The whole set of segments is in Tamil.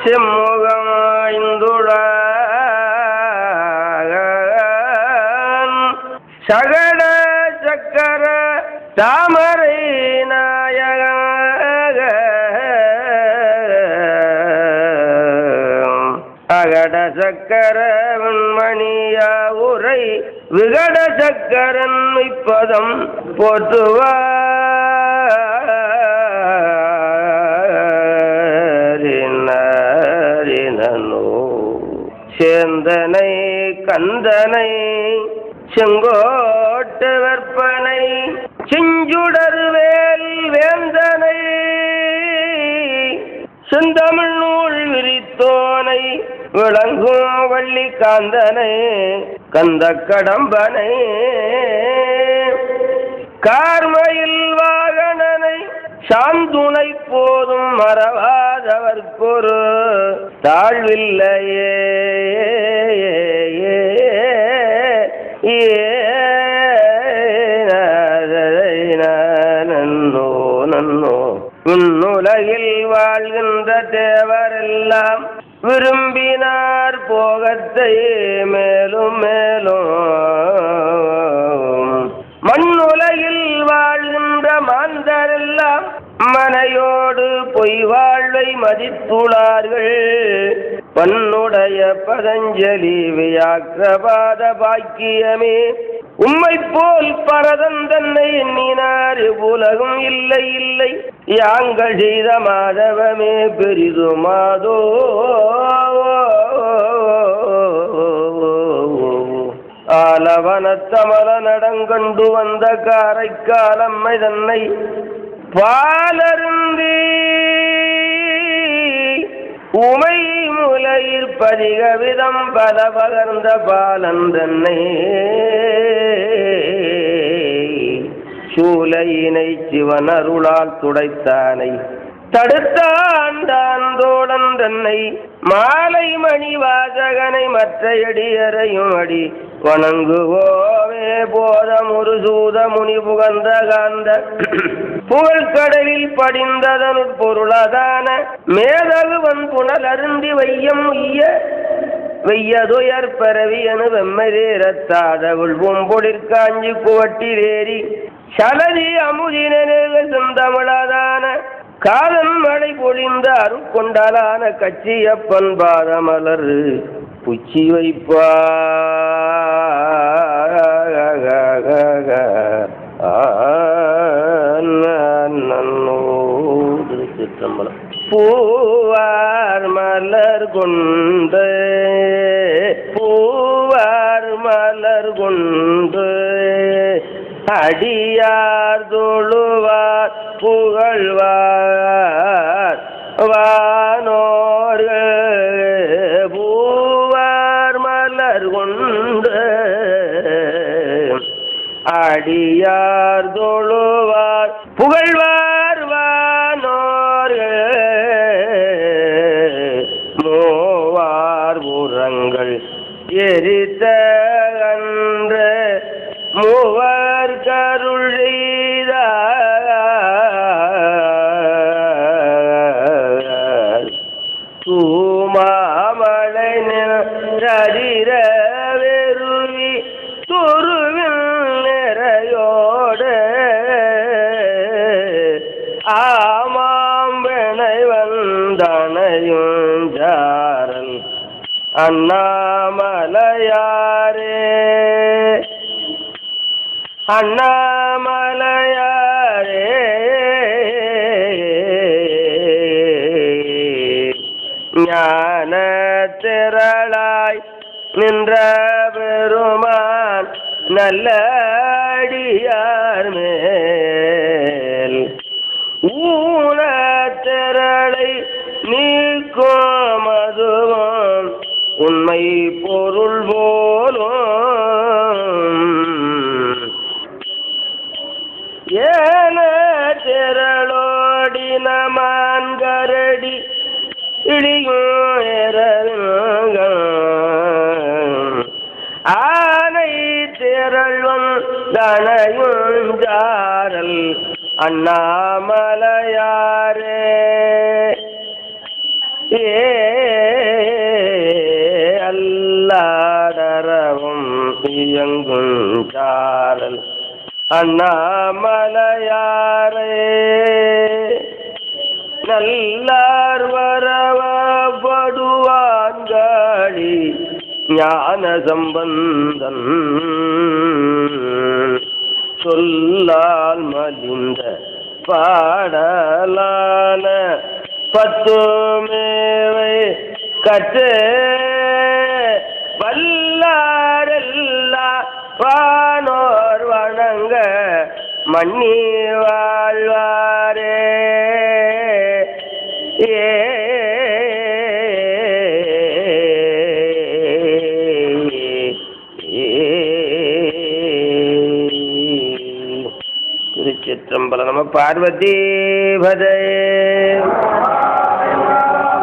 செம்முகம் ஐந்துள சகட சக்கர தாமரை நாயக அகட சக்கர வெண்மணியா உரை விகட சக்கரன் இப்பதம் போற்றுவாரினோ சேந்தனை கந்தனை செங்கோட்டு வெற்பனை செஞ்சுடர் வேல் வேந்தனை செந்தமிழ் நூல் விரித்தோனை விளங்கும் வள்ளி காந்தனை கந்த கடம்பனை கார்மயில் வாகனனை சாந்துணை போதும் மறவாதவர்க்கொரு தாழ்வில்லையே நன்னோ நன்னோ உன்னுலகில் வாழ்கின்ற தேவரெல்லாம் விரும்பினார் போகத்தை மேலும் மேலும் மண்ணுலகில் வாழ்கின்ற மாந்தரெல்லாம் மனையோடு பொய் வாழ்வை மதித்துள்ளார்கள். பன்னுடைய பதஞ்சலி வியாக்கிரபாத பாக்கியமே உம்மை போல் பரதன் தன்னை எண்ணினார் உலகம் இல்லை இல்லை யாங்கள் செய்த மாதவமே பெரிது மாதோ ஆலவனத்தமல நடங்கண்டு வந்த காரைக்காலம்மை தன்னை பாலருந்தி உமை முலையிற் பதிக விதம் பல பகர்ந்த பாலன் தன்னை சூலையினை சிவன் அருளால் துடைத்தானை தடுத்தான் தோழன் தன்னை மாலை மணி வாசகனை மற்ற அடியறையும் அடி வணங்குவோவே போதம் ஒரு சூத முனி புகந்த காந்த புகழ்கடலில் படிந்ததனுட் பொருளதான மேதகுவன் புனல் அருந்தி வையம் வெய்யதுயர் பரவி என வெம்மரேரத்தாதவுள் பூம்பொழிற் காஞ்சி குவட்டிலேறி சலதி அமுதினேக செந்தமிழாதான காதன் மழை பொழிந்த அருக்கொண்டாலான கச்சியப்பன் பாதமலர் புச்சி வைப்பா திருச்சிற்றம்பலம். பூவார் மலர் கொண்டு பூவார் மலர் கொண்டு அடியார் தொழுவார் புகழ்வார் வானோர்கள் பூவார் மலர் கொண்டு அடியார் தொழுவார் புகழ்வார் வானோர்கள் மூவார் புறங்கள் எரித்த அன்று மூவர் கருள் செய்தார் தூமாமலை நிற வெறுவி துருவில் நிறையோடு ஆமாம்பிணை வந்தனையும் ஜாரல் அண்ணாமலையாரே அண்ணாமலையாரே ஞான திரளாய் நின்ற பெருமான் நல்ல அடியார் மேல் ஊன திரளை நீக்கும் மதுவும் உண்மை பொருள் போலும் ஏன திரளோடின மான்கரடி இடியும் ஆனை திரள்வன் தனையும் ஜாரல் அண்ணாமலையாரே அல்லாடரவும் இயங்கும் சாரல் அண்ணாமலையாரே நல்லார் வரவப்படுவான்காளி ஞான சம்பந்தன் சொல்லால் மலிந்த பாடலான பத்துமேவை கற்று வல்லாரெல்லா வானோர் வணங்க மன்னி வாழ்வாரே. திருச்சிற்றம்பலம். நம பார்வதி பதே.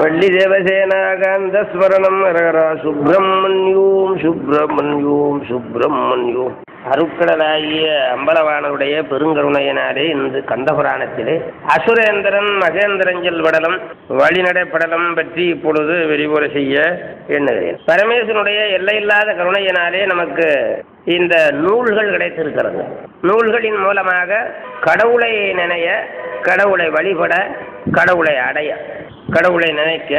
வள்ளி தேவசேனாகாந்த ஸ்மரணம். ஹரஹரா சுப்பிரமணியோம் சுப்பிரமணியோம் சுப்பிரமணியோம். அருட்கடலாகிய அம்பலவானுடைய பெருங்கருணையினாலே இன்று கந்தபுராணத்திலே அசுரேந்திரன் மகேந்திரஞ்சல் படலம் வழிநடை படலம் பற்றி இப்பொழுது விரிவுரை செய்ய எண்ணுகிறேன். பரமேஸ்வரனுடைய எல்லையில்லாத கருணையினாலே நமக்கு இந்த நூல்கள் கிடைத்திருக்கிறது. நூல்களின் மூலமாக கடவுளை நினைய, கடவுளை வழிபட, கடவுளை அடைய, கடவுளை நினைக்க,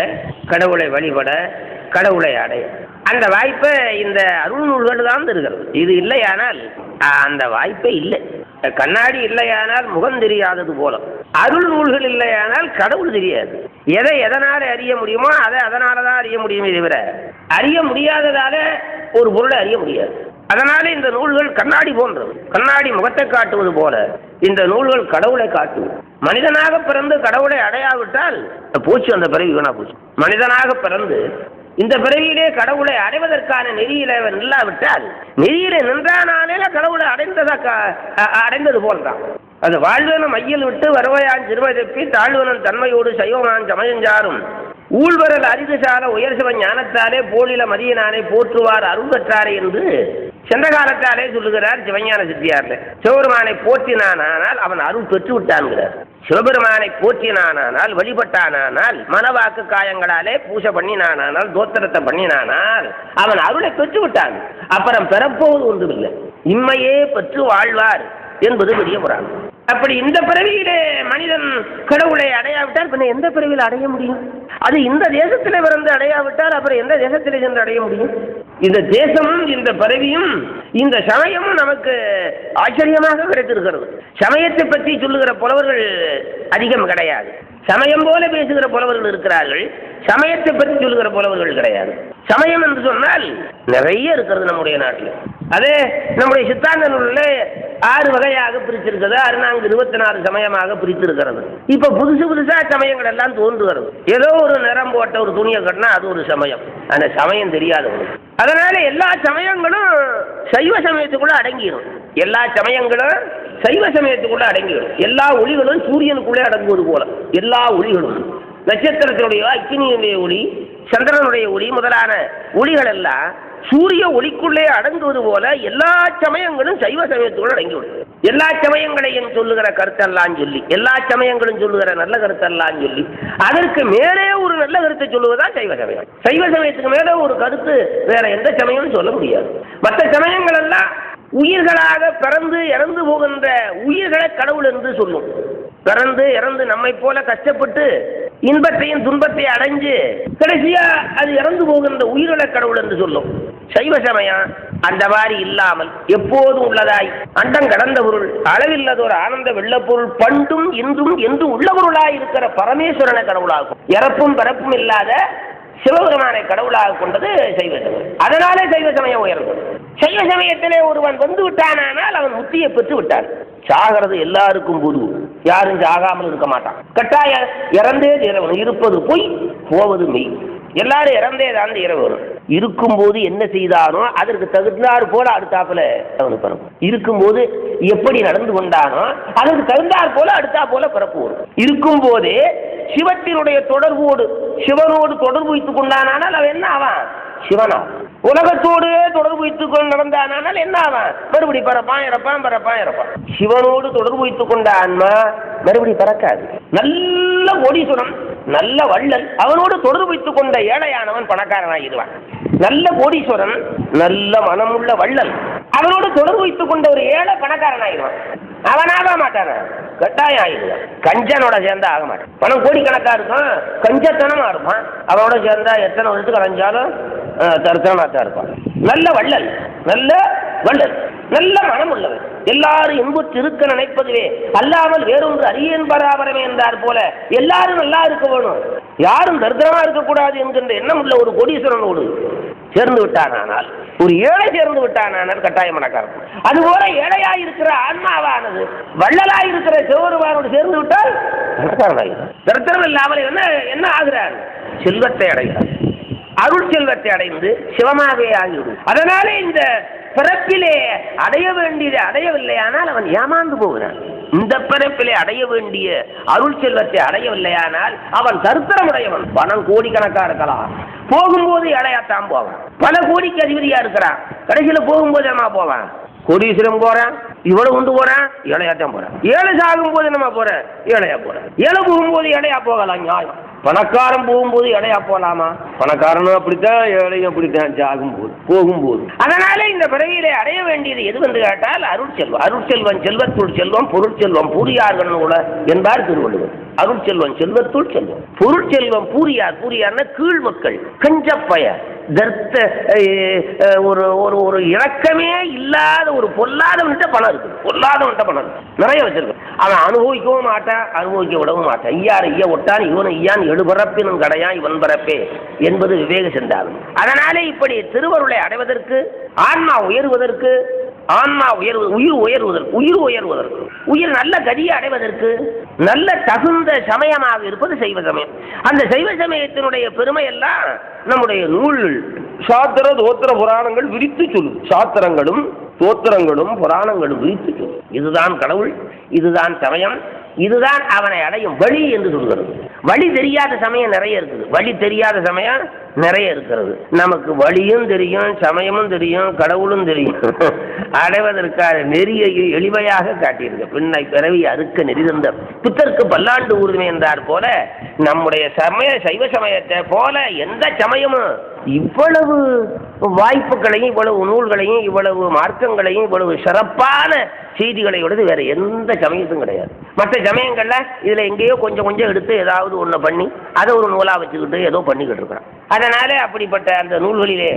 கடவுளை வழிபட, கடவுளை அடைய அந்த வாய்ப்பை இந்த அருள் நூல்கள் தான் தருகிறது. இது இல்லையானால் அந்த வாய்ப்பே இல்லை. கண்ணாடி இல்லையானால் முகம் தெரியாதது போல அருள் நூல்கள் இல்லையானால் கடவுள் தெரியாது. எதை எதனால அறிய முடியுமோ அதை அதனால தான் அறிய முடியுமே தவிர அறிய முடியாததால ஒரு பொருளை அறிய முடியாது. அதனால இந்த நூல்கள் கண்ணாடி போன்றது. கண்ணாடி முகத்தை காட்டுவது போல இந்த நூல்கள் கடவுளை காட்டுவது. மனிதனாக பிறந்து கடவுளை அடையாவிட்டால் போச்சு, அந்த பிறவி வீணா போச்சு. மனிதனாக பிறந்து இந்த பிறவியிலே கடவுளை அடைவதற்கான நெறியில நில்லாவிட்டால், நெறியில நின்றானாலே கடவுளை அடைந்தது போல்தான். அது வாழ்வன மையில் விட்டு வருவையான் சிறுமை தப்பி தாழ்வனன் தன்மையோடு சைவமான் சமயஞ்சாரும் ஊழ்வரல் அரிதுசால உயர் சிவ ஞானத்தாலே போலில மதியனானை போற்றுவார் அருள் பெற்றாரே என்று சென்ற காலத்தாலே சொல்லுகிறார் சிவஞான சித்தியார்ல. சிவபெருமானை போற்றினானால் அவன் அருள் பெற்று விட்டான்கிறார். சிவபெருமானை போற்றினானால் வழிபட்டானால் மனவாக்கு காயங்களாலே பூஜை பண்ணினானால் தோத்திரத்தை பண்ணினானால் அவன் அருளை பெற்று விட்டான். அப்புறம் பெறப்போவது ஒன்றுமில்லை, இம்மையே பெற்று வாழ்வார் என்பது பெரிய புராணம். அப்படி இந்த பிறவியிலே மனிதன் கடவுளை அடையாவிட்டால் பின்ன எந்த பிறவியில் அடைய முடியும்? அது இந்த தேசத்திலே பிறந்து அடையாவிட்டால் அப்புறம் எந்த தேசத்திலே சென்று அடைய முடியும்? இந்த தேசமும் இந்த பிறவியும் இந்த சமயமும் நமக்கு ஆச்சரியமாக கிடைத்திருக்கிறது. சமயத்தை பற்றி சொல்லுகிற புலவர்கள் அதிகம் கிடையாது. சமயம் போல பேசுகிற புலவர்கள் இருக்கிறார்கள், சமயத்தை பற்றி சொல்லுகிற புலவர்கள் கிடையாது. சமயம் என்று சொன்னால் நிறைய இருக்கிறது நம்முடைய நாட்டில். அதே நம்முடைய சித்தாந்த நூலில் 6 வகையாக பிரித்திருக்கிறது. 24 சமயமாக பிரித்திருக்கிறது. இப்ப புதுசா சமயங்கள் எல்லாம் தோன்றுகிறது. ஏதோ ஒரு நிறம் போட்ட ஒரு துணியை கட்டினா அது ஒரு சமயம். அந்த சமயம் தெரியாதவங்க. அதனால எல்லா சமயங்களும் சைவ சமயத்துக்குள்ள அடங்கிடும். எல்லா சமயங்களும் சைவ சமயத்துக்குள்ள அடங்கிடும். எல்லா ஒளிகளும் சூரியனுக்குள்ளே அடங்குவது போல எல்லா ஒளிகளும், நட்சத்திரத்தினுடைய அக்கினியுடைய ஒளி, சந்திரனுடைய ஒளி முதலான ஒளிகள் எல்லாம் சூரிய ஒளிக்குள்ளே அடங்குவது போல எல்லா சமயங்களும் சைவ சமயத்துக்குள்ள அடங்கிவிடும். எல்லா சமயங்களையும் சொல்லுகிற கருத்தெல்லாம் சொல்லி, எல்லா சமயங்களும் சொல்லுகிற நல்ல கருத்தெல்லாம் சொல்லி அதற்கு மேலே ஒரு நல்ல கருத்தை சொல்லுவதுதான் சைவ சமயம். சைவ சமயத்துக்கு மேலே ஒரு கருத்து வேற எந்த சமயமும் சொல்ல முடியாது. மற்ற சமயங்கள் எல்லாம் உயிர்களாக பிறந்து இறந்து போகின்ற உயிர்களை கடவுள் என்று சொல்லும். பிறந்து இறந்து நம்மை போல கஷ்டப்பட்டு இன்பத்தையும் துன்பத்தையும் அடைஞ்சு கடைசியா அது இறந்து போகின்ற உயிர்களை கடவுள் என்று சொல்லும். சைவ சமயம் அந்த மாதிரி இல்லாமல் எப்போதும் உள்ளதாய் அண்டம் கடந்த பொருள், அளவில்லதொரு ஆனந்த வெள்ளப்பொருள், பண்டும் இன்றும் என்றும் உள்ள பொருளாய் இருக்கிற பரமேஸ்வரனை கடவுளாகும். இறப்பும் பிறப்பும் இல்லாத சிவபெருமானை கடவுளாக கொண்டது சைவ சமயம். அதனாலே சைவ சமயம் உயர்ந்தது. சைவ சமயத்திலே ஒருவன் வந்து விட்டானால் அவன் முத்தியை பெற்று விட்டான். சாகிறது எல்லாருக்கும் பொது, யாரும் சாகாமல் இருக்க மாட்டான். கட்டாய இறந்தே தீரவன். இருப்பது பொய், போவது மெய். எல்லாரும் இறந்தே தான் தீரவரும். இருக்கும்போது என்ன செய்தானோ அதற்கு தகுந்தாற் போல அடுத்தாப்புல அவனுக்கு பிறப்பு. இருக்கும்போது எப்படி நடந்து கொண்டானோ அதற்கு தகுந்தாற் போல அடுத்தா போல பிறப்பு வரும். இருக்கும் போதே சிவத்தினுடைய தொடர்போடு சிவனோடு தொடர்பு வைத்துக் கொண்டானால் அவன் என்ன ஆவான்? சிவனா. உலகத்தோடு தொடர்பு வைத்துக் கொண்டு நடந்தானால் என்ன ஆவான்? மறுபடி பறப்பான் இறப்பான் பறப்பான் இறப்பான். சிவனோடு தொடர்பு வைத்துக் கொண்ட ஆன்மா மறுபடி பறக்காது. நல்ல கோடீஸ்வரன் நல்ல வள்ளல் அவனோடு தொடர்பு வைத்துக் கொண்ட ஏழையானவன் பணக்காரனாகிடுவான். நல்ல கோடீஸ்வரன் நல்ல மனமுள்ள வள்ளல் அவனோடு தொடர்பு வைத்துக் கொண்ட ஒரு ஏழை பணக்காரனாகிடுவான். அவனாக மாட்டான கட்டாயம் ஆகிடுவான். கஞ்சனோட சேர்ந்தா ஆக மாட்டான். பணம் கோடிக்கணக்கா இருக்கும், கஞ்சத்தனமா இருப்பான். அவனோட சேர்ந்தா எத்தனை வருஷத்துக்கு அலைஞ்சாலும் தரிசனமா தான் இருப்பான். நல்ல வள்ளல் நல்ல வள்ளல் நல்ல மனம் உள்ளவர். எல்லாரும் இன்புற்று இருக்க நினைப்பதுவே அல்லாமல் வேறொன்று அரியன் பராபரமே என்றார் போல எல்லாரும் நல்லா இருக்க வேணும், யாரும் தரித்திரமா இருக்கக்கூடாது என்கின்ற எண்ணம் உள்ள ஒரு கோடீஸ்வரனோடு சேர்ந்து விட்டானால், ஒரு ஏழை சேர்ந்து விட்டானால் கட்டாயம் மனக்காரம். அதுபோல ஏழையாய் இருக்கிற ஆன்மாவானது வள்ளலாய் இருக்கிற சிவபெருமானோடு சேர்ந்து விட்டால் மனக்காரனாகிறார். தரித்திரம் இல்லாமல் என்ன ஆகிறார்? செல்வத்தை அடைகிறார். அருள் செல்வத்தை அடைந்து சிவமாவே ஆகிவிடும். அதனாலே இந்த பிறப்பிலே அடைய வேண்டியதை அடையவில்லை, ஆனால் அவன் ஏமாந்து போகிறான். இந்த பிறப்பிலே அடைய வேண்டிய அருள் செல்வத்தை அடையவில்லையானால் அவன் தரித்திரமுடையவன். பணம் கோடிக்கணக்காக இருக்கலாம், போகும்போது ஏழையாத்தான் போவான். பல கோடிக்கு அதிபதியா இருக்கிறான், கடைசியில் போகும்போது நம்ம போவான். கோடீஸ்வரம் போறான், இவ்வளவு கொண்டு போறான், ஏழையாத்தான் போறான். ஏழை சாகும் போது நம்ம போறேன், ஏழையா போறேன். ஏழை போகும்போது ஏழையா போகலாம், நியாயம். பணக்காரன் போகும்போது ஏழையா போகலாமா? பணக்காரனும் அப்படித்தான், ஏழையும் அப்படித்தான் சாகும்போது போகும்போது. அதனால இந்த பிறவியிலே அடைய வேண்டியது எது என்று கேட்டால் அருள் செல்வம். அருள் செல்வம் செல்வத்துள் செல்வம் பொருட்செல்வம் பூரியார்கள் கூட என்பார் திருவள்ளுவர். அருள் செல்வம் செல்வத்துள் செல்வம் பொருட்செல்வம் பூரியார். பூரியார்னா கீழ் மக்கள், கஞ்சப்பய தர்த்த ஒரு இறக்கமே இல்லாத ஒரு பொல்லாதவன்கிட்ட பணம் இருக்குது. பொல்லாதவன்கிட்ட பணம் இருக்கு, நிறைய வச்சிருக்கு. அவன் அனுபவிக்கவும் மாட்டான், அனுபவிக்க விடவும் மாட்டான். ஐயாறு ஐயா ஒட்டான் இவன் ஐயான் எழுபரப்பினும் கடையான் இவன் பரப்பே என்பது விவேக சிந்தாகும். அதனாலே இப்படி திருவருளை அடைவதற்கு, ஆன்மா உயர்வதற்கு, உயிர் உயர்வதற்கு, உயிர் நல்ல கதியை அடைவதற்கு நல்ல தகுந்த சமயமாக இருப்பது சைவ சமயம். அந்த சைவ சமயத்தினுடைய பெருமை எல்லாம் நம்முடைய நூல் சாத்திர தோத்திர புராணங்கள் விரித்து சொல்லும். சாத்திரங்களும் தோத்திரங்களும் புராணங்களும் விரித்து சொல்லும். இதுதான் கடவுள், இதுதான் சமயம், இதுதான் அவனை அடையும் வழி என்று சொல்கிறது. வழி தெரியாத சமயம் நிறைய இருக்குது, வழி தெரியாத சமயம் நிறைய இருக்கிறது. நமக்கு வழியும் தெரியும், சமயமும் தெரியும், கடவுளும் தெரியும். அடைவதற்கான நெறியை எளிமையாக காட்டியிருக்கு. பின்னை பிறவி அறுக்க நெறிதந்த புத்தருக்கு பல்லாண்டு ஊர்துமே என்றார் போல நம்முடைய சைவ சமயத்தை போல எந்த சமயமும் இவ்வளவு வாய்ப்புகளையும், இவ்வளவு நூல்களையும், இவ்வளவு மார்க்கங்களையும், இவ்வளவு சிறப்பான செய்திகளையோடு வேற எந்த சமயத்தும் கிடையாது. மற்ற சமயங்கள்ல இதுல எங்கேயோ கொஞ்சம் கொஞ்சம் எடுத்து ஏதாவது ஒண்ணு பண்ணி அதை ஒரு நூலா வச்சுக்கிட்டு ஏதோ பண்ணிக்கிட்டு இருக்கிறான். அதனால அப்படிப்பட்ட அந்த நூல்களிலே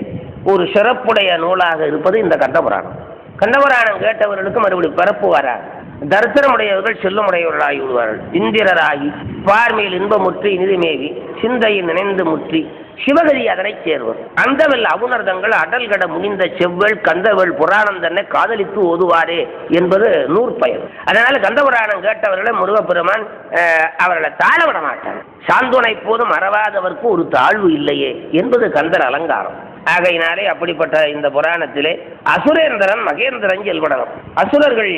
ஒரு சிறப்புடைய நூலாக இருப்பது இந்த கந்தபுராணம். கந்தபுராணம் கேட்டவர்களுக்கு மறுபடியும் பிறப்பு வராது. தரித்திரமுடையவர்கள் செல்லுமுடையவர்களாகி விடுவார்கள். இந்திரராகி பார்மையில் இன்பமுற்றி இனிதுமேவி சிந்தையில் நினைந்து முற்றி சிவகதி அதனை சேர்வர். அந்தவல் அவுணர்தங்கள் அடல்கட முடிந்த செவ்வல் கந்தவள் புராணம் தன்னை காதலித்து ஓதுவாரே என்பது நூற்பயன். அதனால கந்தபுராணம் கேட்டவர்களை முருகப்பெருமான் அவர்களை தாழ விட மாட்டார். சாந்துனை போதும் மறவாதவர்க்கு ஒரு தாழ்வு இல்லையே என்பது கந்தர் அலங்காரம். ஆகையினாலே அப்படிப்பட்ட இந்த புராணத்திலே அசுரேந்திரன் மகேந்திரன் செல்வடனம். அசுரர்கள்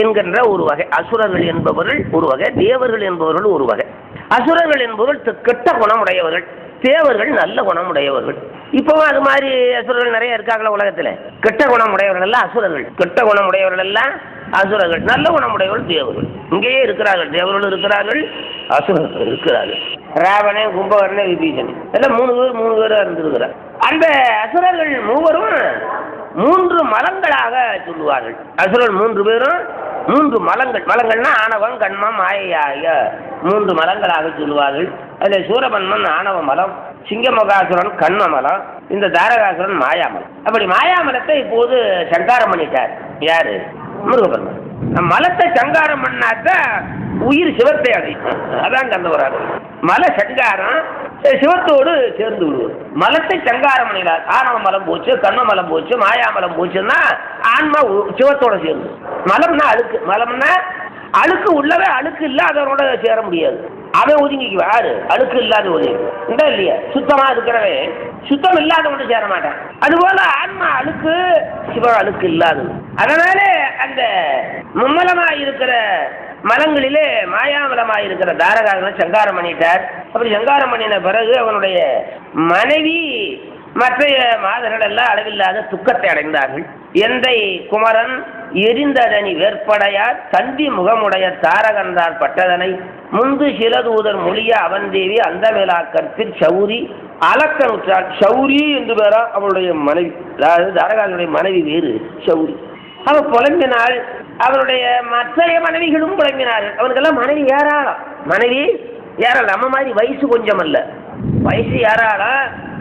என்கின்ற ஒரு வகை, அசுரர்கள் என்பவர்கள் ஒரு வகை, தேவர்கள் என்பவர்கள் ஒரு வகை. அசுரர்கள் என்பவர்கள் கெட்ட குணமுடையவர்கள், தேவர்கள் நல்ல குணமுடையவர்கள். இப்பவும் அது மாதிரி அசுரர்கள் நிறைய இருக்காங்களா உலகத்துல? கெட்ட குணமுடையவர்கள் எல்லாம் அசுரர்கள், கெட்ட குணமுடையவர்கள் எல்லாம் அசுரர்கள், நல்ல குணமுடையவர்கள் தேவர்கள். இங்கேயே இருக்கிறார்கள், தேவர்கள் இருக்கிறார்கள், அசுரர்கள் இருக்கிறார்கள். ராவணன், கும்பகர்ணன், விபீஷன் எல்லாம் மூணு பேரும் இருந்திருக்கிறார். அந்த அசுரர்கள் மூவரும் 3 மலங்களாக சொல்லுவார்கள். அசுரர்கள் 3 பேரும் 3 மலங்கள். மலங்கள்னா ஆணவம், கண்மம், மாயையாகிய 3 மலங்களாக சொல்லுவார்கள். அதில் சூரபன்மன் ஆணவ மலம், சிங்கமகாசுரன் கண்ம மலம், இந்த தாரகாசுரன் மாயாமலம். அப்படி மாயாமலத்தை இப்போது சங்காரம் பண்ணிட்டார். யாரு? முருகபெருமான். மலத்தை சங்காரம் பண்ணாதான் உயிர் சிவத்தை அடையும். அதான் கந்தபுராணம். மல சங்காரம் சிவத்தோடு சேர்ந்து விடுவது. மலத்தை சங்காரம் பண்ணினார். ஆணவ மலம் போச்சு, கண்ம மலம் போச்சு, மாயாமலம் போச்சுன்னா ஆன்மா சிவத்தோட சேர்ந்து. மலம்னா அழுக்கு, மலம்னா அழுக்கு உள்ளவே அழுக்கு இல்லாதவனோட சேர முடியாது. அவன் ஒதுங்கிக்குவாரு, அழுக்கு இல்லாத ஒதுங்கி இல்லையா? சுத்தமா இருக்கிறவன் சுத்தம் இல்லாதவனோட சேர மாட்டான். அதுபோல ஆன்மா அழுக்கு, சிவ அழுக்கு இல்லாதது. அதனால அந்த மும்மலமாய் இருக்கிற மலங்களிலே மாயாமலமாய் இருக்கிற தாரகாரனை சங்காரம் பண்ணிட்டார். அப்படி சங்காரம் பண்ணின பிறகு அவனுடைய மனைவி மற்ற மாதர்கள் எல்லாம் அளவில்லாத துக்கத்தை அடைந்தார்கள். எந்தை குமரன் எரிந்ததனி வேற்படையார் தந்தி முகமுடைய தாரகந்தார் பட்டதனை முந்து சிலதூதர் மொழிய அவன் தேவி அந்த மேலா கற்பிற் சௌரி அலக்கனுற்றாள். சௌரி என்று பேரா அவளுடைய மனைவி, அதாவது தாரகாசுடைய மனைவி வேறு சௌரி. அவள் புலம்பினாள். அவருடைய மற்ற மனைவிகளும் புலம்பினார்கள். அவனுக்கெல்லாம் மனைவி ஏறாளாம். மனைவி ஏறாள். நம்ம மாதிரி வயசு கொஞ்சம் அல்ல, வயசு ஏறாளா,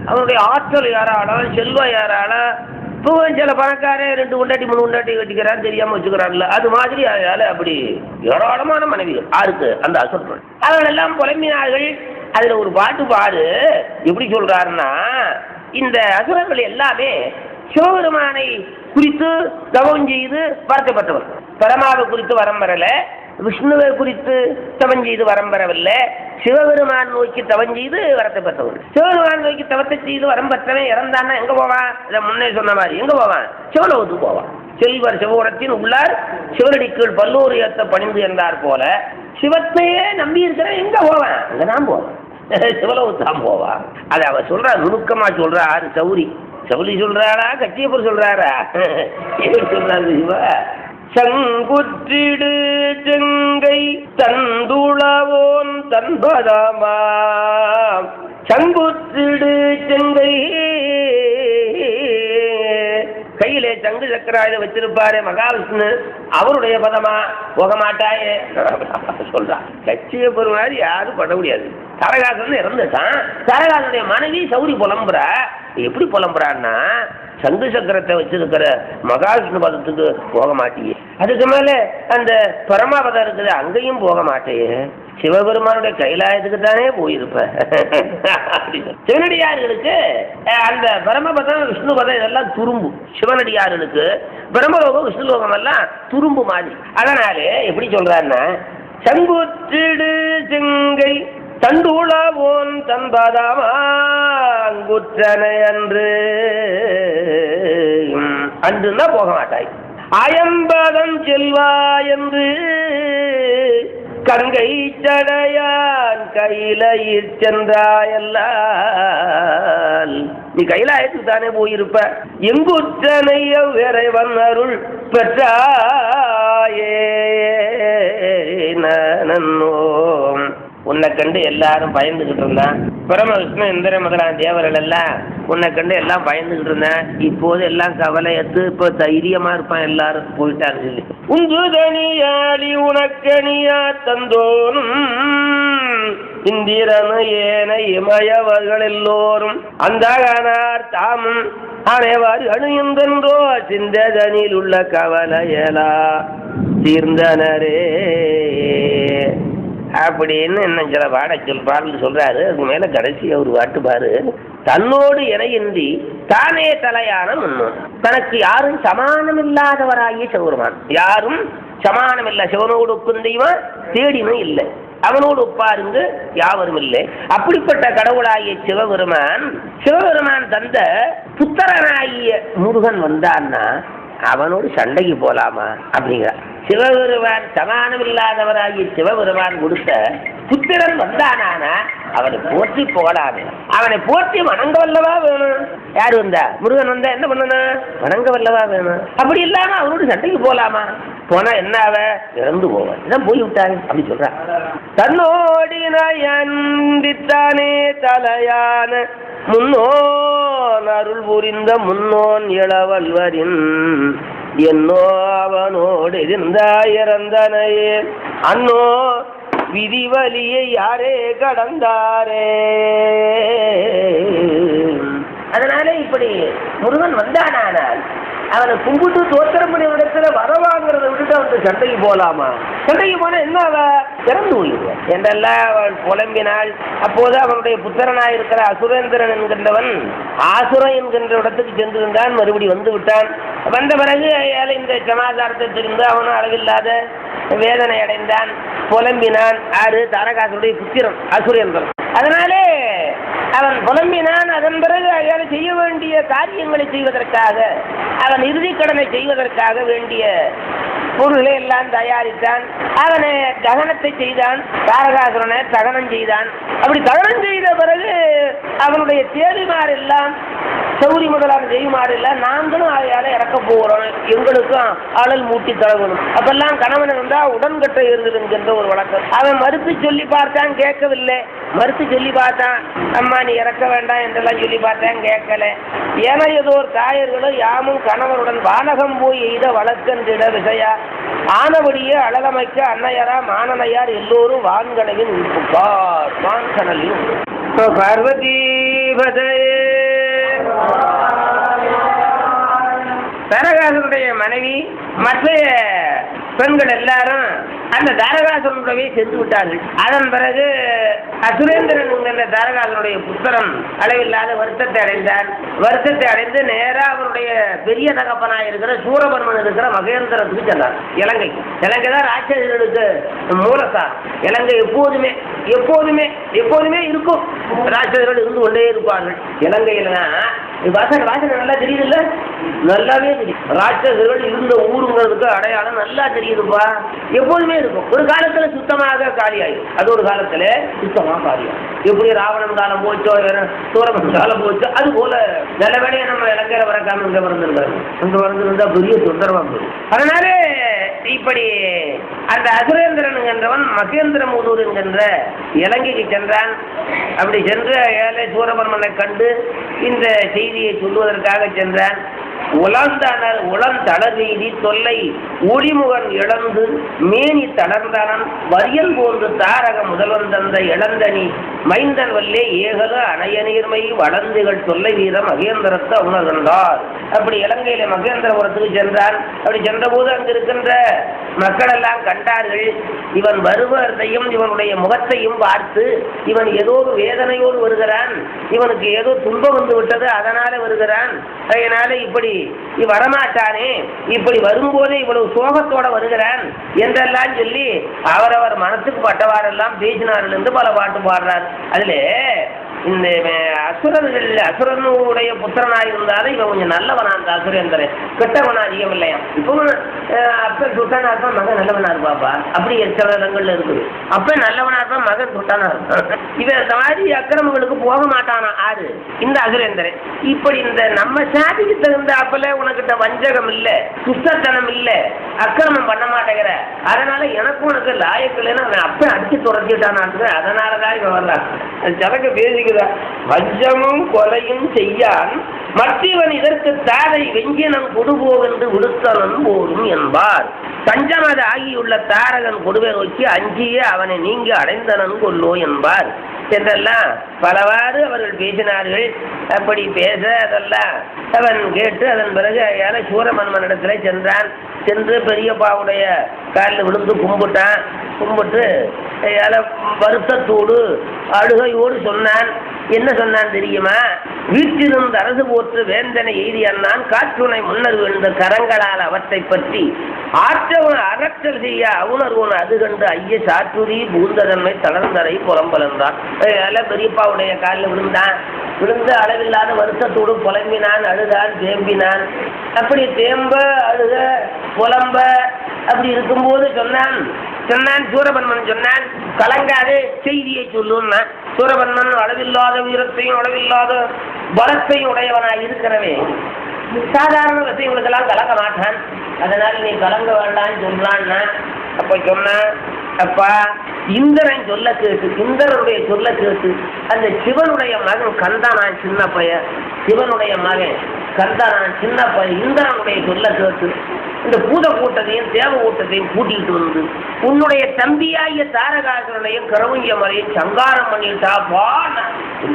அவனுடைய ஆற்றல் ஏறாளா, செல்வம் ஏறாளா. இப்போ சில பணக்காரே 2 கொண்டாட்டி 3 கொண்டாட்டி கட்டிக்கிறான்னு தெரியாம வச்சுக்கிறான்ல, அது மாதிரி அப்படி ஏராளமான மனைவிகள். யாருக்கு? அந்த அசுரர்கள். அவர்கள் எல்லாம் புலம்பினார்கள். அதுல ஒரு பாட்டு பாடு எப்படி சொல்றாருன்னா, இந்த அசுரர்கள் எல்லாமே சிவபெருமானை குறித்து தவம் செய்து வருத்தப்பட்டவர். பரமாவை குறித்து வரம் வரல, விஷ்ணுவை குறித்து தவம் செய்து வரம் பெறவில்லை, சிவபெருமான் நோக்கி தவம் செய்து வரத்தை பெற்றவர். சிவபெருமான் நோக்கி தவத்தை செய்து வரம் பெற்றவன் இறந்தான்னா எங்க போவான்? இதை முன்னே சொன்ன மாதிரி எங்க போவான்? சிவலோகத்துக்கு போவான். செல்வர் சிவபுரத்தின் உள்ளார் சிவனடிக்குள் பல்லூர் ஏத்த பணிந்து என்றார் போல சிவத்தையே நம்பி இருக்கிறவன் எங்க போவான்? அங்கதான் போவான், சிவலோகத்தான் போவான். அதை அவ சொல்றா, நுணுக்கமா சொல்றா. ஆறு சௌரி சௌரி சொல்றாரா, கச்சியப்பர் சொல்றாரா? எப்படி சொல்றாரு சிவ? சங்குற்றிடு செங்கை தந்துளவோன் தன்பதாமா, சங்குற்றிடு செங்கை, கையிலே சங்கு சக்கராயுத வச்சிருப்பாரு மகாவிஷ்ணு, அவருடைய பதமா போக மாட்டாயே சொல்றான். கட்சியை பெறுவாரு யாரும் பண்ண முடியாது. தாரகாசன் இறந்துட்டான். தாரகாசனுடைய மனைவி சௌரி புலம்புறா. எப்படி புலம்புறான்னா, சங்கு சக்கரத்தை வச்சிருக்கிற மகாவிஷ்ணு பதத்துக்கு போக மாட்டியே, அதுக்கு மேல அந்த பரமாபதம் இருக்குது அங்கேயும் போக மாட்டேயே, சிவபெருமானுடைய கைலாயத்துக்கு தானே போயிருப்ப. சிவனடியார்களுக்கு அந்த பரமபதம் விஷ்ணு பதம் இதெல்லாம் துரும்பு. சிவனடியார்களுக்கு பிரம்மலோகம் விஷ்ணுலோகம் எல்லாம் துரும்பு மாதிரி. அதனாலே எப்படி சொல்றாருன்னா, சங்குற்றிடு செங்கை தண்டுளவோன் தன்பதாமாங்குற்றனை அன்று, அன்றுன்னா போக மாட்டாய். அயம்பதம் செல்வா என்று கங்கை சடையான் கையிலயிற் சென்றாயல்லால், நீ கைலாயத்துக்கு தானே போயிருப்ப, எங்குற்றனைய விரைவன் அருள் பெற்றாயே நன்னோம். உன்னை கண்டு எல்லாரும் பயந்துகிட்டு இருந்தான். பரம விஷ்ணு இந்திர முதலான தேவர்கள் எல்லாம் உன்னை கண்டு எல்லாம் பயந்துகிட்டு இருந்தேன். இப்போது எல்லாம் கவலையத்து, இப்போ தைரியமா இருப்பான், எல்லாரும் போயிட்டான்னு சொல்லி. உந்து தனியாளி உனக்கணியா தந்தோனும் இந்திரனு ஏன இமயவர்கள் எல்லோரும் அந்த கனார் தாமும் அனைவாறு அணுகின்றோ சிந்ததனில் உள்ள கவலையலா தீர்ந்தனரே அப்படின்னு இன்னும் சில பாடல் சொல்றாரு. அதுக்கு மேல கடைசி ஒரு பாட்டு பாரு. தன்னோடு இணையின்றி தானே தலையான முன்னோன், தனக்கு யாரும் சமானம் இல்லாதவராகிய சிவபெருமான். யாரும் சமானம் இல்லை. சிவனோடு ஒப்புந்தைவன் தேடினும் இல்லை, அவனோடு ஒப்பாருந்து யாவரும் இல்லை. அப்படிப்பட்ட கடவுளாகிய சிவபெருமான் தந்த புத்திரனாகிய முருகன் வந்தான்னா அவனோடு சண்டைக்கு போலாமா அப்படிங்கிறார். சிவபெருமான் சமானம் இல்லாதவராகிய சிவபெருமான் கொடுத்த புத்திரன் வந்தானா அவனை போற்றி போகலாமே, அவனை போற்றி வணங்க வல்லவா வேணும். யாரு வந்தா? முருகன் வந்தா என்ன பண்ணணும்? வணங்க வல்லவா வேணும். அப்படி இல்லாம அவனோடு சண்டைக்கு போலாமா? போனா என்ன அவ இறந்து போவான். இதான் போய் விட்டாங்க அப்படி சொல்றான். தன்னோடினானே தலையான முன்னோன் அருள் புரிந்த முன்னோன் இளவல்வரின் என்னோ அவனோடு இருந்தாயிரந்தனையே அன்னோ விதிவலியை யாரே கடந்தாரே. அதனால இப்படி முருகன் வந்தானால் அவனை கும்பிட்டு தோத்திரம் பண்ணி இடத்துல வரவாங்கிறத விட்டுட்டு அவன் சண்டைக்கு போலாமா? சண்டைக்கு போனா என்ன அவ இறந்து போயிடுவான் என்றெல்லாம் அவள் புலம்பினாள். அப்போது அவனுடைய புத்திரனாயிருக்கிற அசுரேந்திரன் என்கின்றவன் ஆசுரம் என்கின்ற இடத்துக்கு சென்றிருந்தான். மறுபடி வந்து விட்டான். வந்த பிறகு இந்த சமாச்சாரத்தை தெரிந்து அவனும் அளவில்லாத வேதனை அடைந்தான், புலம்பினான். ஆறு தாரகாசுடைய புத்திரன் அசுரேந்திரன். அதனாலே அவன் புலம்பினான். அதன் பிறகு அயால் செய்ய வேண்டிய காரியங்களை செய்வதற்காக, அவன் இறுதி கடனை செய்வதற்காக வேண்டிய பொருளை எல்லாம் தயாரித்தான். அவனை தகனத்தை செய்தான். தாரகாசுரனை தகனம் செய்தான். அப்படி தகனம் செய்த பிறகு அவனுடைய தேவிமார் எல்லாம் சௌரி முதலான தெய்வமாறு இல்லை, நாங்களும் அதையால இறக்க போகிறோம், எங்களுக்கும் அழல் மூட்டி தழகணும். அப்பெல்லாம் கணவன் இருந்தால் உடன்கட்டை இருந்துருங்கின்ற ஒரு வழக்கம். அவன் மறுத்து சொல்லி பார்த்தான், கேட்கவில்லை. மறுத்து சொல்லி பார்த்தான், அம்மா நீ இறக்க வேண்டாம் என்றெல்லாம் சொல்லி பார்த்தான், கேட்கல. ஏன்னா ஏதோ ஒரு தாயர்களும் யாமும் கணவனுடன் வானகம் போய் எய்த வழக்கன்றிட விஷயா ஆனபடியே அழகமைக்க அன்னையரா மானனையார் எல்லோரும் வான்கனவின் உட்புக்கார் வான்கனலில் பார்வதி பதையே. தாரகாசுரனுடைய மனைவி மற்ற பெண்கள் எல்லாரும் அந்த தாரகாசுரனுடைய சென்று விட்டார்கள். அதன் பிறகு அசுரேந்திரன் என்ற தாரகாசுரனுடைய புத்திரன் அளவில்லாத வருத்தத்தை அடைந்தார். வருத்தத்தை அடைந்து நேராக அவருடைய பெரிய தகப்பனாக இருக்கிற சூரபன்மன் இருக்கிற மகேந்திரத்துக்கு சென்றார். இலங்கை தான் ராட்சசர்களுக்கு மூலசார். இலங்கை எப்போதுமே எப்போதுமே எப்போதுமே இருக்கும். ராட்சசர்கள் இருந்து கொண்டே இருப்பார்கள். இலங்கையிலனா வாசனை நல்லா தெரியுதுல்ல, நல்லாவே தெரியும். ராட்சசர்கள் இருந்த ஊருங்கிறதுக்கு அடையாளம் நல்லா தெரியுதுப்பா. எப்போதுமே இருக்கும். ஒரு காலத்துல சுத்தமாக காலியாயிடும், அது ஒரு காலத்துல சுத்தமாக காலியாகும். எப்படி ராவணன் காலம் போச்சோ, சூரபன் காலம் போச்சோ, அது போல நல்ல வேலையை நம்ம இலங்கையில வரக்காம இங்க வந்திருக்காரு. அங்க வந்திருந்தா பெரிய தொந்தரவா போயிடும். அதனால இப்படி அந்த அசுரேந்திரன் என்றவன் மகேந்திரமூதூர் என்கின்ற இலங்கைக்கு சென்றான். அப்படி சென்று ஏழை சூரபன்மனை கண்டு இந்த செய்தியை சொல்வதற்காக சென்றான். உளந்தளர்வெய்தி தொல்லை ஒளிமுகன் இழந்து மேனி தளர்ந்தனன் வரியல் போன்று தாரக முதல்வன் தந்த இளந்தனி மைந்தன் வல்லே ஏகல அணையநீர்மை வளர்ந்துகள் தொல்லை வீதம் மகேந்திரத்தை உணர்கின்றார். அப்படி இலங்கையில மகேந்திரபுரத்துக்கு சென்றான். அப்படி சென்றபோது அங்கிருக்கின்ற மக்கள் எல்லாம் கண்டார்கள். இவன் வருவதையும் இவனுடைய முகத்தையும் பார்த்து இவன் ஏதோ வேதனையோடு வருகிறான், இவனுக்கு ஏதோ துன்பம் வந்து விட்டது, அதனால வருகிறான். அதனால இப்படி வரமாட்டானே, இப்படி வரும்போதே இவ்வளவு சோகத்தோட வருகிறான் என்றெல்லாம் சொல்லி அவரவர் மனத்துக்கு பட்டவாறெல்லாம் பேசினார்கள் என்று பல பாட்டு பாடுறார். அதுல இந்த அசுரனுடைய புத்திரனாக இருந்தாலும் இவன் கொஞ்சம் நல்லவனா இருந்தா அசுரேந்திரன், கெட்டவனா அதிகம் இல்லையா. இப்போ அப்பன் சுட்டானா இருப்பான், மகன் நல்லவனா இருப்பாப்பா. அப்படி சில இடங்கள்ல இருக்குது. அப்பன் நல்லவனா இருப்பான், மகன் சுட்டானா இருப்பான். இவன் இந்த மாதிரி அக்கிரமங்களுக்கு போக மாட்டானா ஆறு இந்த அசுரேந்திரன். இப்படி இந்த நம்ம சாதிக்கு தகுந்த அப்பல உனக்கிட்ட வஞ்சகம் இல்ல, சுத்தத்தனம் இல்ல, அக்கிரமம் பண்ண மாட்டேங்கிற, அதனால எனக்கு உனக்கு லாயக்கில்லைன்னு அவன் அப்பன் அடிச்சு துரத்திட்டானா, அதனாலதான் இவன் வரலாம். ஜனங்க பேசிக்க வஞ்சமும் கொலையும் செய்யான் மற்றவன் இதற்கு தாதை வெஞ்சினம் கொடுபோவென்று விடுத்தனன் போரும் என்பார். தஞ்சமது ஆகியுள்ள தாரகன் கொடுவை நோக்கி அஞ்சியே அவனை நீங்க அடைந்தனன் கொல்லோ என்பார் என்றெல்லாம் பலவாறு அவர்கள் பேசினார்கள். அப்படி பேச அதெல்லாம் அவன் கேட்டு அதன் பிறகு ஏழை சூரமன்மனிடத்துல சென்றான். சென்று பெரியப்பாவுடைய காலில் விழுந்து கும்பிட்டான். கும்பிட்டு ஏழை வருத்தத்தோடு அழுகையோடு சொன்னான். என்ன சொன்னான் தெரியுமா? வீட்டிலிருந்து அரசு போற்று வேந்தனை எய்தி அண்ணான் காற்றுனை முன்னர் விழுந்த கரங்களால் அவற்றை பற்றி ஆற்றவன் அறற்றல் செய்ய அவுணர்வன் அது கண்டு ஐய சாற்றுரி பூந்ததன்மை தளர்ந்தரை புலம்பல் என்றான். பெரியப்பாவுடைய காலில் விழுந்தான். விழுந்து அளவில்லாத வருத்தத்தோடு புலம்பினான், அழுதான், தேம்பினான். அப்படி தேம்ப அழுக புலம்ப அப்படி இருக்கும்போது சொன்னான் சூரபன்மன் சொன்னான், கலங்காதே செய்தியை சொல்லுன்னா. சூரபன்மன் அளவில்லாத வீரத்தையும் அளவில்லாத பலத்தையும் உடையவனாய் இருக்கிறவே சாதாரண விஷயங்களுக்கெல்லாம் கலங்க மாட்டான். அதனால நீ கலங்க வேண்டான்னு சொல்றான்னா. அப்ப சொன்ன அப்பா இந்திரன் சொல்ல கேட்டு, இந்திரனுடைய சொல்ல கேட்டு அந்த சிவனுடைய மகன் கந்தானான் சின்ன பையன், சிவனுடைய மகன் கந்தானான் சின்ன பையன் இந்திரனுடைய சொல்ல கேட்டு இந்த பூத கூட்டத்தையும் தேவ கூட்டத்தையும் கூட்டிகிட்டு வந்து உன்னுடைய தம்பியாகிய தாரகாசுரனையும் கரவுங்கிய மலையும் சங்காரம் பண்ணிட்டாப்பா.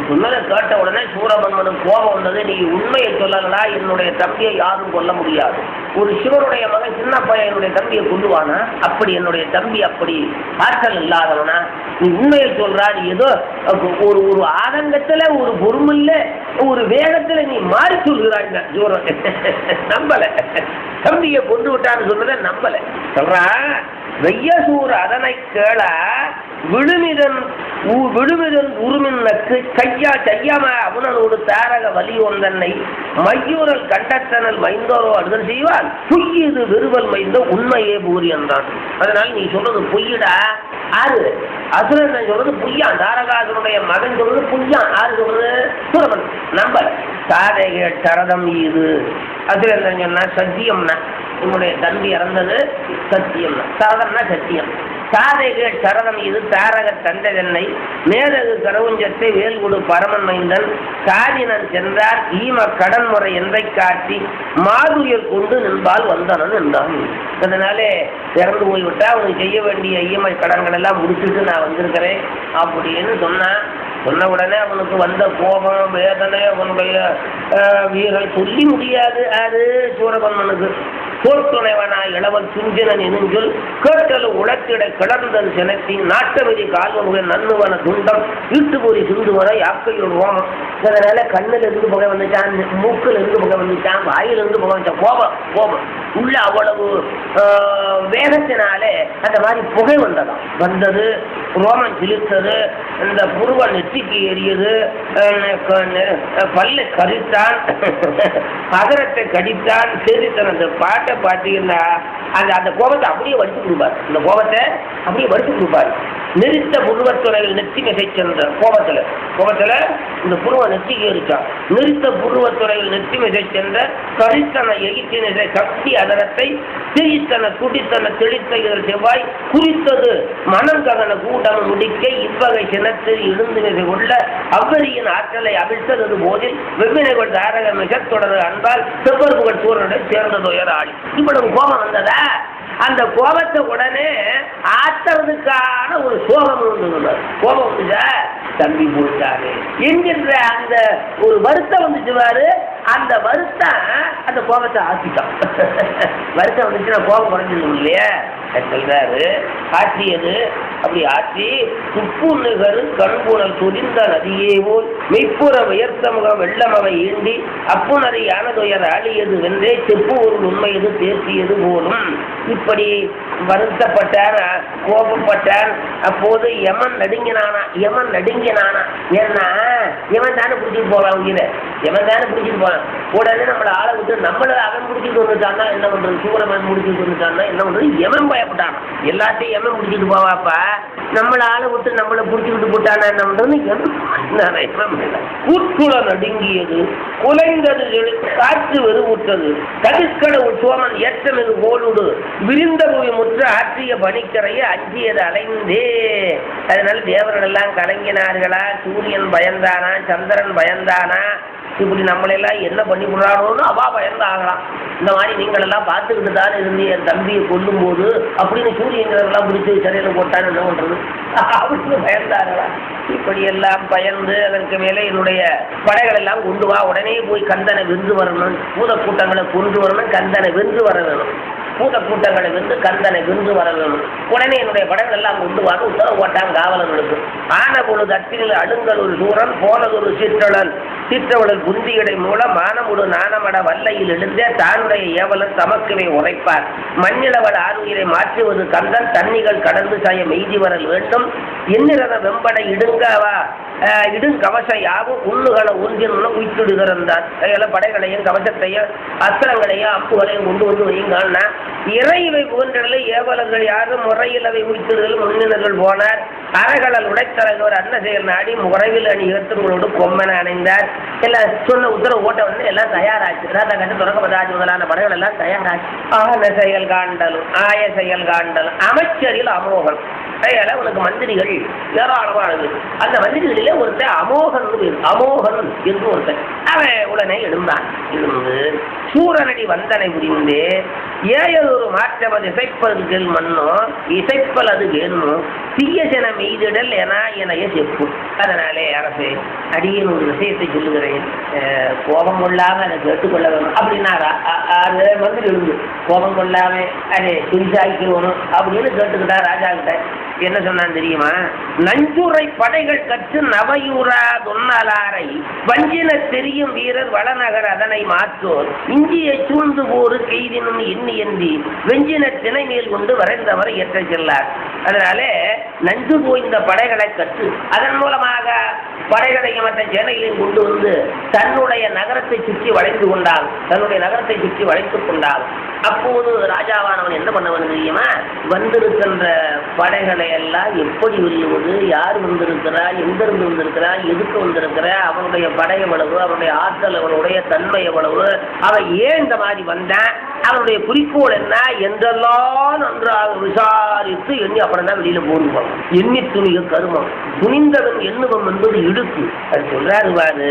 சொன்னதை கேட்ட உடனே சூரபன்மனுக்கு கோபம் வந்தது. நீ உண்மையை சொல்லலடா, என்னுடைய தம்பியை யாரும் கொல்ல முடியாது. ஒரு சிவனுடைய மகன் சின்ன பையன் என்னுடைய தம்பியை கொல்லுவானா? அப்படி என்னுடைய தம்பி அப்படி ஆற்றல் இல்லாதவனா? நீ உண்மையை சொல்றா. நீ ஏதோ ஒரு ஒரு ஆதங்கத்துல ஒரு பொறுமில்ல ஒரு வேகத்துல நீ மாறி சொல்கிறாங்க. நம்பல தம்பியை கொண்டு விட்டான்னு சொன்னதை நம்பல. சொல்றான், வெய்யசூர் அதனை கேள விழுமிதன் உருமின் நக்கு கையா செய்யாம அவனோடு தாரக வலி ஒன்றனை மையூரல் கண்டத்தனல் மைந்தோரோ அடுதல் செய்வான் பொய்யது விருவல் மைந்தோ உண்மையே பூரி என்றான். அதனால நீ சொல்றது பொய்யடா. ஆறு அசுரன் சொல்றது பொய்யான், தாரகாசுரனுடைய மகன் சொல்றது பொய்யான். ஆறு சொல்றது சூரபன் நம்பல. சாதக சரதம் இது அசுரன் சொன்னா சத்தியம்னா உன்னுடைய தம்பி இறந்தது சத்தியம்னா, சரதம்னா சத்தியம். சாதைகள் சரதம் இது தாரக தந்ததென்னை மேதகு கரவுஞ்சத்தை வேல்குடு பரமன் மைந்தன் காதினன் சென்றார் ஈம கடன்முறை என்றை காட்டி மாதுரியர் கொண்டு நின்பால் வந்தனன் என்றான். அதனாலே இறந்து போய்விட்டா அவனுக்கு செய்ய வேண்டிய ஈம கடன்கள் எல்லாம் முடிச்சுட்டு நான் வந்திருக்கிறேன் அப்படின்னு சொன்னான். சொன்ன உடனே அவனுக்கு வந்த கோபம் வேதனை அவனுடைய வீரல் சொல்லி முடியாது. அது சூரபன்மனுக்கு போர்த்துணைவனா இளவல் சுஞ்சினன் எனுஞ்சொல் கேட்டல் உளத்திட கிளர்ந்தல் செனத்தின் நாட்டவதி கால்வனுடைய நன்னுவன துண்டம் ஈட்டுபொறி சிந்துவன யாக்கையுள் ரோமம். அதனால கண்ணில் இருந்து புகை வந்துச்சான், மூக்கில் இருந்து புகை வந்துச்சான், வாயிலிருந்து புகை வந்துச்சான். கோபம் கோபம் உள்ள அவ்வளவு வேகத்தினாலே அந்த மாதிரி புகை வந்ததாம். வந்தது, ரோமம் சிலிர்த்தது, இந்த புருவ நெற்றிக்கு எரியது, பல்லை கரித்தான், அகரத்தை கடித்தான், சேரித்தான். அந்த பாட்டை பார்த்தீங்கன்னா அந்த கோபத்தை அப்படியே வடித்து கொடுப்பார். இந்த கோபத்தை அப்படியே வடித்து கொடுப்பார். நெரித்த புருவத்துறையில் நெற்றி மிசை சென்ற கோபத்தில் இந்த புருவ நெற்றிக்கு இருக்கான். நெரித்த புருவத்துறையில் நெற்றி மிசை சென்ற கரித்தன எகித்தினை சக்தி அதரத்தை திரித்தன துடித்தன தெளித்த இதழ் செவ்வாய் குறித்தது மனம் ககன கூட்டம் முடிக்க இவ்வகை சினத்தில் இருந்து மிக உள்ள அவ்வரியின் ஆற்றலை அவிழ்த்தது போதில் வெவ்வினைகள் தாரக மிக தொடர் அன்பால் செவ்வருப்புகள் சூரனுடன் சேர்ந்ததோ ஆளி. இவ்வளவு கோபம் வந்ததா? அந்த கோபத்தை உடனே ஆற்றுறதுக்கான ஒரு சோகம் உண்டு. கோபம் வந்துச்சா தம்பி போயிட்டாரு என்கின்ற அந்த ஒரு வருத்தம் வந்துச்சுவாரு. அந்த வருத்தம் அந்த கோபத்தை ஆக்கிட்டான். வருத்தம் வந்துச்சுன்னா கோபம் குறைஞ்சிடும் இல்லையா? சொல்றாரு, ஆற்றியது அப்படி ஆற்றி துப்பு நிகரு கண்புணல் துரிந்த நதியே போல் மெய்ப்புற உயர்த்தமுக வெள்ளமவை ஈண்டி அப்புணரை யானதுயர் ஆளியது வென்றே செப்பு ஒரு உண்மையது தேர்த்தியது போலும். இப்படி வருத்தப்பட்டான், கோபப்பட்டான். அப்போது யமன் நடுங்கினானா. ஏன்னா யமன் தானே பிடிச்சிட்டு போவான். உயிரை யமன் தானே பிடிச்சிட்டு போவான். உடனே நம்மளை ஆளை விட்டு நம்மள அவன் முடிச்சுட்டு வந்துட்டான்னா என்ன பண்றது? சூரமன் முடிச்சுட்டு வந்துட்டான்னா என்ன பண்றது? யமன் பயப்பட்டான். எல்லாத்தையும் யமன் முடிச்சுட்டு போவாப்பா. நம்மள ஆளை விட்டு நம்மளை பிடிச்சிக்கிட்டு போட்டானா என்ன பண்றது? கூற்றுல நடுங்கியது, குலைந்தது, காற்று வெறுவுற்றது, கதிர்கடவுள் சோமன் ஏற்றமிகு கோளுடு விரிந்த பூமி முற்று ஆற்றிய பனிக்கரையை அஞ்சியது அலைந்தே. அதனால தேவர்கள் எல்லாம் கலங்கினார்களா? சூரியன் பயந்தானா? சந்திரன் பயந்தானா? இப்படி நம்மளெல்லாம் என்ன பண்ணி விடுறானோன்னு அவா பயந்து ஆகலாம். இந்த மாதிரி நீங்கள் எல்லாம் பார்த்துக்கிட்டு தானே இருந்து என் தம்பியை கொல்லும் போது அப்படின்னு சூரியங்கிறதெல்லாம் பிடிச்சி சிறையில் போட்டான்னு என்ன பண்றது அப்படின்னு பயந்தார்களா? இப்படியெல்லாம் பயந்து அதற்கு மேலே என்னுடைய படைகள் எல்லாம் கொண்டு வா, உடனே போய் கந்தனை வென்று வரணும், பூத கூட்டங்களை கொண்டு வரணும், கந்தனை வென்று வர வேணும், பூத கூட்டங்களை வென்று கந்தனை வென்று வர வேணும். உடனே என்னுடைய படங்கள் எல்லாம் கொண்டு வாங்க உத்தரவு போட்டான் காவலர்களுக்கு. ஆன பொழுது அற்றில் அடுங்கல் ஒரு சூரன் போனதொரு சிற்றவளர் குந்தியடை மூலம் மானமுடு நாணமட வல்லையில் எழுந்தே தானுடைய ஏவலர் தமக்குவை உரைப்பார். மண்ணிலவள் ஆறுயிரை மாற்றுவது கந்தன் தண்ணிகள் கடந்து சாய மெய்தி வரல் வேண்டும். எண்ணிறத வெம்படை இடுங்கவச யாவும் உள்ளுகளை ஒன்றின் உயிர்த்திடுகிறான். அதெல்லாம் படைகளையும் கவசத்தையும் அஸ்திரங்களையும் அப்புகளையும் கொண்டு வந்து வையுங்கன்னா இறைவை புகன்றலை ஏவலர்கள் யாரும் முறையில் அவை உயிர்த்திடுதல் முன்னினர்கள் போனார். அறகடல் உடைத்தலைவர் அன்ன செயல் நாடி முறைவில் அணி ஏற்றுங்களோடு கொம்மன அணைந்தார். எல்லாம் சொன்ன உத்தரவு ஓட்ட வந்து எல்லாம் தயாராச்சு. கண்டு தொடக்கப்பதாச்சு முதலான படைகள் எல்லாம் தயாராச்சு. ஆன செயல் காண்டலும் ஆய செயல் காண்டலும் அமைச்சரில் அமோகன். அதனால உனக்கு மந்திரிகள் ஏராளமானது. அந்த மந்திரிகளிலே ஒருத்தன் அமோகன் என்று ஒருத்தன். அவன் உடனே எழுந்தான். எழுந்து சூரனடி வந்தனை புரிந்து ஏயதொரு மாற்றவது இசைப்பது மண்ணோ இசைப்பல் அது வேணுமோ தீயசன மெய்திடல் எனைய செப்பு. அதனாலே அரசே அடியின் ஒரு விஷயத்தை சொல்லுகிறேன், கோபம் கொள்ளாம அதை கேட்டுக்கொள்ள வேணும் அப்படின்னாரா? அது வந்து எழுந்து கோபம் கொள்ளாம அதை துரிசாய்க்கணும் அப்படின்னு கேட்டுக்கிட்டா ராஜா கிட்ட. என்ன சொன்னான் தெரியுமா? நஞ்சுரை படைகள் கற்று நவையூரா தொன்னாலாரை வஞ்சின தெரியும் வீர வீரர் வளநகர் அதனை மாற்றோர் இஞ்சியை சூழ்ந்து போரு கெய்தினும் எண்ணி எந்தி வெஞ்சின திணை மேல் கொண்டு வரைந்தவர் ஏற்ற செல்லார். அதனால நஞ்சு போய்ந்த படைகளை கற்று அதன் மூலமாக படைகளையும் மற்ற சேனைகளையும் கொண்டு வந்து தன்னுடைய நகரத்தை சுற்றி வளைந்து கொண்டால், தன்னுடைய நகரத்தை சுற்றி வளைத்துக் கொண்டால், அப்போது ராஜாவானவன் என்ன பண்ணவன் தெரியுமா? வந்திருக்கின்ற படைகளை எல்லாம் எப்படி வெல்லுவது, யார் வந்திருக்கிறா, எங்கிருந்து வந்திருக்கிறா, எதுக்கு வந்திருக்கிறா, அவனுடைய படை எவ்வளவு, அவனுடைய ஆற்றல், அவனுடைய தன்மை எவ்வளவு, அவன் ஏன் இந்த மாதிரி வந்தான், அவனுடைய குறிக்கோள் என்ன என்றெல்லாம் நன்றாக விசாரித்து எண்ணி அப்புறம் தான் வெளியில போடுவான். எண்ணி துணிய கருமம் துணிந்தவன் எண்ணுவம் என்பது இடுக்கு. அது சொல்றாரு பாரு,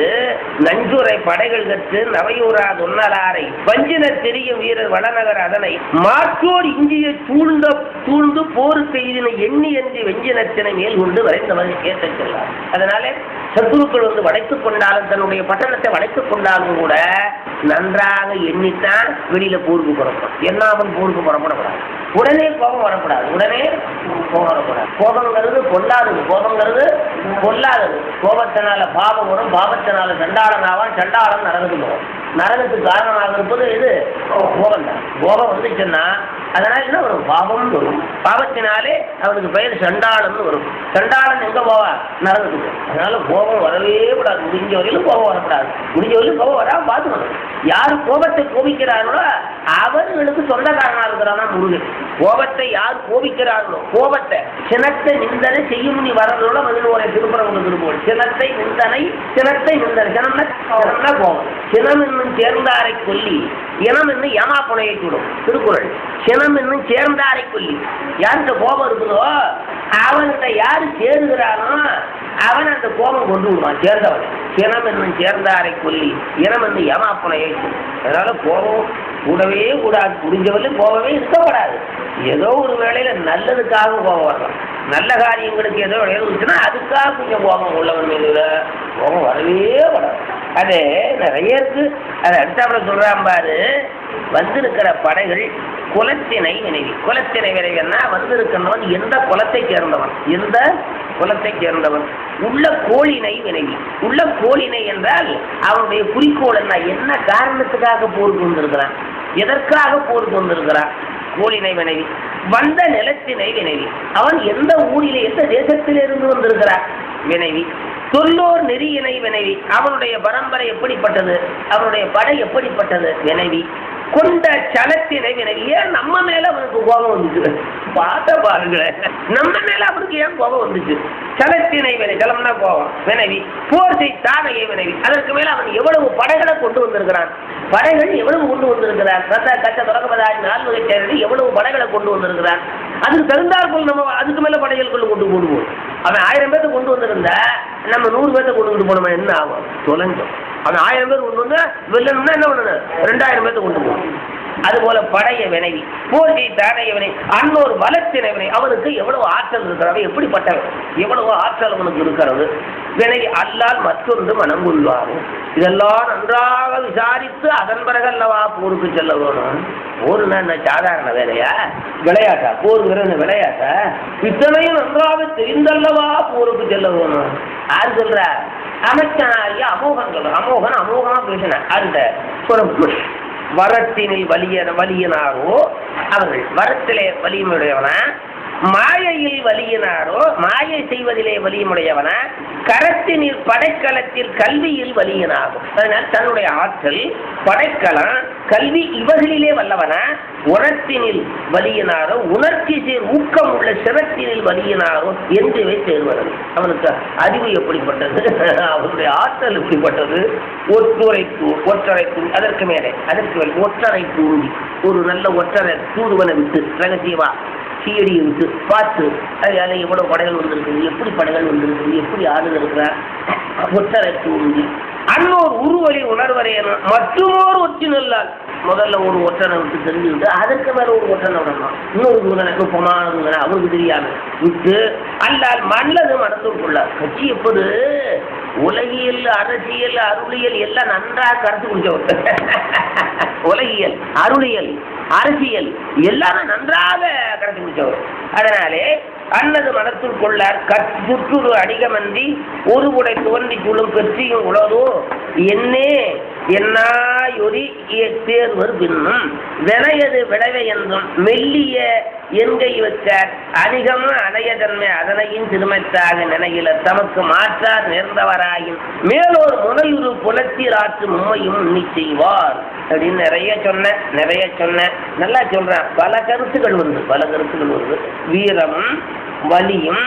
நஞ்சுரை படைகள் கற்று நவையூரா தொன்னலாரை வஞ்சின தெரியும் வீரர் வளநகர் அதனை மாற்றோர் இஞ்சியை சூழ்ந்து போருக்கு இதனை எண்ணி என்று வெஞ்சினத்தினை மேல் கொண்டு வரைந்தவன் கேட்ட செல்லார். அதனால சத்துருக்கள் வந்து வளைத்துக் கொண்டாலும், தன்னுடைய பட்டணத்தை வளைத்துக் கொண்டாலும் கூட நன்றாக எண்ணித்தான் வெளியில போருக்கு புறப்படும். என்னாமல் போருக்கு புறப்படக்கூடாது. உடனே கோபம் வரக்கூடாது. உடனே கோபம் வரக்கூடாது. கோபங்கிறது பொல்லாதது, கோபங்கிறது பொல்லாதது. கோபத்தினால பாவம் வரும், பாவத்தினால சண்டாளன் ஆவான், சண்டாளன் நரகத்துக்கு போகும். நரகத்துக்கு காரணமாக இருப்பது இது கோபம் தான். கோபம் வந்துச்சுன்னா அதனால என்ன வரும்? பாவம் வரும். பாவத்தினாலே அவனுக்கு பெயர் சண்டாளன் வரும். சண்டாளன் எங்க போவா? நரகத்துக்கு. அதனால கோபம் வரவே கூடாது. முடிஞ்ச வரையிலும் கோபம் வரக்கூடாது. முடிஞ்ச வரையிலும் கோபம் வராம பார்த்துக்கணும். யாரு கோபத்தை கோபிக்கிறார்களோ அவர்களுக்கு சொந்தக்காரனா இருக்கிறானா முருகன். கோபத்தை யார் கோபிக்கிறார்களோ, கோபத்தை சினத்தை நிந்தனை செய்யும் நீ வரதோட பதினோரை திருப்புறம் திருப்போம். சினத்தை நிந்தனை, சினத்தை நிந்தனை, சினம்னா கோபம். சினம் என்னும் சேர்ந்தாரை கொல்லி இனம் என்னும் ஏமாப்புனையை கூடும் திருக்குறள். சினம் என்னும் சேர்ந்தாரை கொல்லி, யார்கிட்ட கோபம் இருக்குதோ அவன்கிட்ட யாரு சேருகிறானோ அவன் அந்த கோபம் கொண்டு விடுவான் சேர்ந்தவன். சினம் என்னும் சேர்ந்தாரை கொல்லி இனம் என்னும் ஏமாப்புனையை கூடும். அதனால கோபம் கூடவே கூடாது. முடிஞ்சவரையும் கோபமே இருக்கப்படாது. ஏதோ ஒரு வேளையில நல்லதுக்காக கோபம் வரலாம். நல்ல காரியங்களுக்கு ஏதோ எழுதுச்சுன்னா அதுக்காக கொஞ்சம் கோபம் உள்ளவன் மேல கோபம் வரவே படாது. அது நிறைய இருக்கு. அதை அடுத்தாப்புல சொல்றான் பாரு, வந்திருக்கிற படைகள் குலத்தினை வினைவி. குலத்தினை வினைவின்னா வந்திருக்கிறவன் எந்த குலத்தை சேர்ந்தவன், எந்த குலத்தை சேர்ந்தவன். உள்ள கோளினை வினைவி. உள்ள கோளினை என்றால் அவனுடைய குறிக்கோள் என்ன, என்ன காரணத்துக்காக போருக்கு வந்திருக்கிறான், எதற்காக போருக்கு வந்திருக்கிறான். கோளினை வினைவி. வந்த நிலத்தினை வினைவி. அவன் எந்த ஊரிலே எந்த தேசத்திலிருந்து வந்திருக்கிறான் வினைவி. சொல்லோர் நெறியினை வினைவி. அவனுடைய பரம்பரை எப்படிப்பட்டது, அவனுடைய படை எப்படிப்பட்டது வினைவி. கொண்ட சலத்தினை வினைவி. ஏன் நம்ம மேல அவனுக்கு கோபம் வந்துச்சு பார்த்த பாருங்களேன். நம்ம மேல அவனுக்கு ஏன் கோபம் வந்துச்சு? சலத்தினை வினை, சலம்னா கோபம் வினைவி. போர்சை தானையை வினைவி. அதற்கு மேல அவன் எவ்வளவு படைகளை கொண்டு வந்திருக்கிறான், படைகள் எவ்வளவு கொண்டு வந்திருக்கிறான். ரத்த கச்ச தொடக்கபதாரி 4 வகை சேரடி எவ்வளவு படைகளை கொண்டு வந்திருக்கிறான். அதுக்கு தகுந்தாற்போல் நம்ம அதுக்கு மேல படைகள் கொண்டு போடுவோம். அவன் 1000 பேர்த்த கொண்டு வந்திருந்தா நம்ம 100 பேர்த்த கொண்டு போனோம், என்ன ஆகும்? தொலைஞ்சோம். அவன் 1000 பேர் கொண்டு வந்து வெல்லணும்னா என்ன பண்ணணும்? 2000 பேர்த்த கொண்டு போகணும். அதுபோல படைய வினைவி. போர்ஜி தாடைய வினை. அன்னோர் பலத்தினை வினை. அவனுக்கு எவ்வளவு ஆற்றல் இருக்கிறது, எப்படிப்பட்டவன், எவ்வளவு ஆற்றல் அவனுக்கு இருக்கிறது வினை அல்லால் மற்றொன்று மனம் கொள்வாரும். இதெல்லாம் நன்றாக விசாரித்து அதன் பிறகு அல்லவா போருக்கு செல்ல வேணும். போருன்னா என்ன சாதாரண வேலையா, விளையாட்டா? போருங்கிற விளையாட்டா? இத்தனையும் நன்றாக தெரிந்தல்லவா போருக்கு செல்ல வேணும். யாரு சொல்ற? அமைச்சனாரிய அமோகன் சொல்ற. அமோகன் அமோகமா பேசின அந்த வரத்தினில் வலியனாரோ அவர்கள் வரத்திலே வலியுடையவனா, மாயையில் வலியினாரோ மாயை செய்வதிலே வலியுடையவனா, கரத்தினில் படைக்கலத்தில் கல்வியில் வலியினாகும். அதனால் தன்னுடைய ஆற்றல், படைக்கலம், கல்வி இவர்களிலே வல்லவனா, உரத்தினில் வலியினாரோ உணர்ச்சி சேர் ஊக்கம் உள்ள சிரத்தினில் வலியினாரோ என்றுவே சேர்வர்கள். அவனுக்கு அறிவு எப்படிப்பட்டது, அவனுடைய ஆற்றல் எப்படிப்பட்டது. ஒற்றரை தூண்டி, அதற்கு மேலே அதற்கு ஒற்றரை தூண்டி ஒரு நல்ல ஒற்றரை தூதுவனை விட்டு ரகசியமா சீடியை விட்டு பார்த்து அதில் எவ்வளவு படைகள் வந்திருக்குது, எப்படி படைகள் வந்திருக்குது, எப்படி ஆளுநர் இருக்கிறார். ஒற்றரை தூண்டி அன்னோர் உருவலி உணர்வரையணும் மற்றுமோர் ஒற்றி நல்லால். முதல்ல ஒரு ஒற்றனை விட்டு தெரிஞ்சுக்கிட்டு அதற்கு மேல ஒரு ஒற்றனை விடணும். இன்னொரு தூதனை நுட்பமான தூதனை அவருக்கு தெரியாம விட்டு அல்லால் மல்லது மனத்திற்குள்ள கட்சி எப்போது உலகியல், அரசியல், அருளியல் எல்லாம் நன்றாக கரைச்சு குடிச்சவர். உலகியல், அருளியல், அரசியல் எல்லாமே நன்றாக கரைச்சு குடிச்சவர். அதனாலே அல்லது மனத்துள் கொள்ளார் சுற்றுரு அடிகமன்றி ஒரு உடை துவண்டி சுழும் கட்சியும் உளதோ என்னே என்னாயொரி தேர்வர் பின்னும் வினையது விளைவை என்றும் மெல்லிய என்கை வைத்தார் அதிகமும் அணையதன்மை அதனையும் திருமைத்தாக நினையில தமக்கு மாற்றார் நேர்ந்தவராயின் மேலோர் முனையுறு புலத்தீர் ஆற்று உண்மையும் உண்ணி செய்வார் அப்படின்னு நிறைய சொன்ன நல்லா சொல்றேன். பல கருத்துக்கள் வருது. வீரமும் வலியும்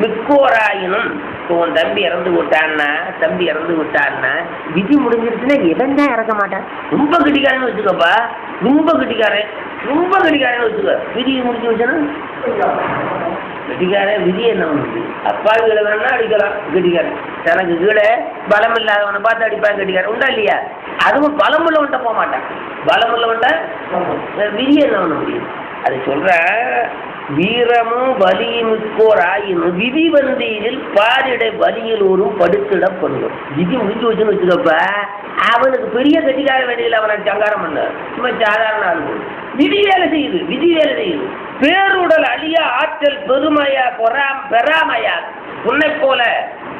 மிக்கோராயினும் உன் தம்பி இறந்து விட்டான்னா விதி முடிஞ்சிருச்சுன்னா எவன் தான் இறக்க மாட்டான். ரொம்ப கட்டிக்காரன்னு வச்சுக்கப்பா, ரொம்ப கட்டிக்காரன்னு வச்சுக்க. விதி முடிஞ்சு வச்சுன்னா கட்டிக்காரன் விதி என்ன பண்ணுது? அப்பாவிகளை வேணா அடிக்கலாம் கட்டிக்காரன். தனக்கு கீழே பலம் இல்லாதவனை பார்த்து அடிப்பான் கட்டிக்காரன். உண்டா இல்லையா? அதுவும் பலம் உள்ளவன்ட்ட போக மாட்டான். பலம் உள்ளவன்ட்ட விதி என்ன பண்ண முடியும்? அது சொல்ற வீரமும் வலியுமிக்கோர் ஆயினும் விதி வந்தியில் பாரிட வலியில் ஒரு படுத்திடப்படுவோம். விதி முடிஞ்சு வச்சுன்னு வச்சுக்கப்ப அவனுக்கு பெரிய கட்டிக்கார வேண்டியதில் அவனை சங்காரம் பண்ண சும்மா சாதாரண ஆளு. விதி வேலை செய்யுது. பேருடல் அழிய ஆற்றல் பெருமையா பெறாமையா உன்னை போல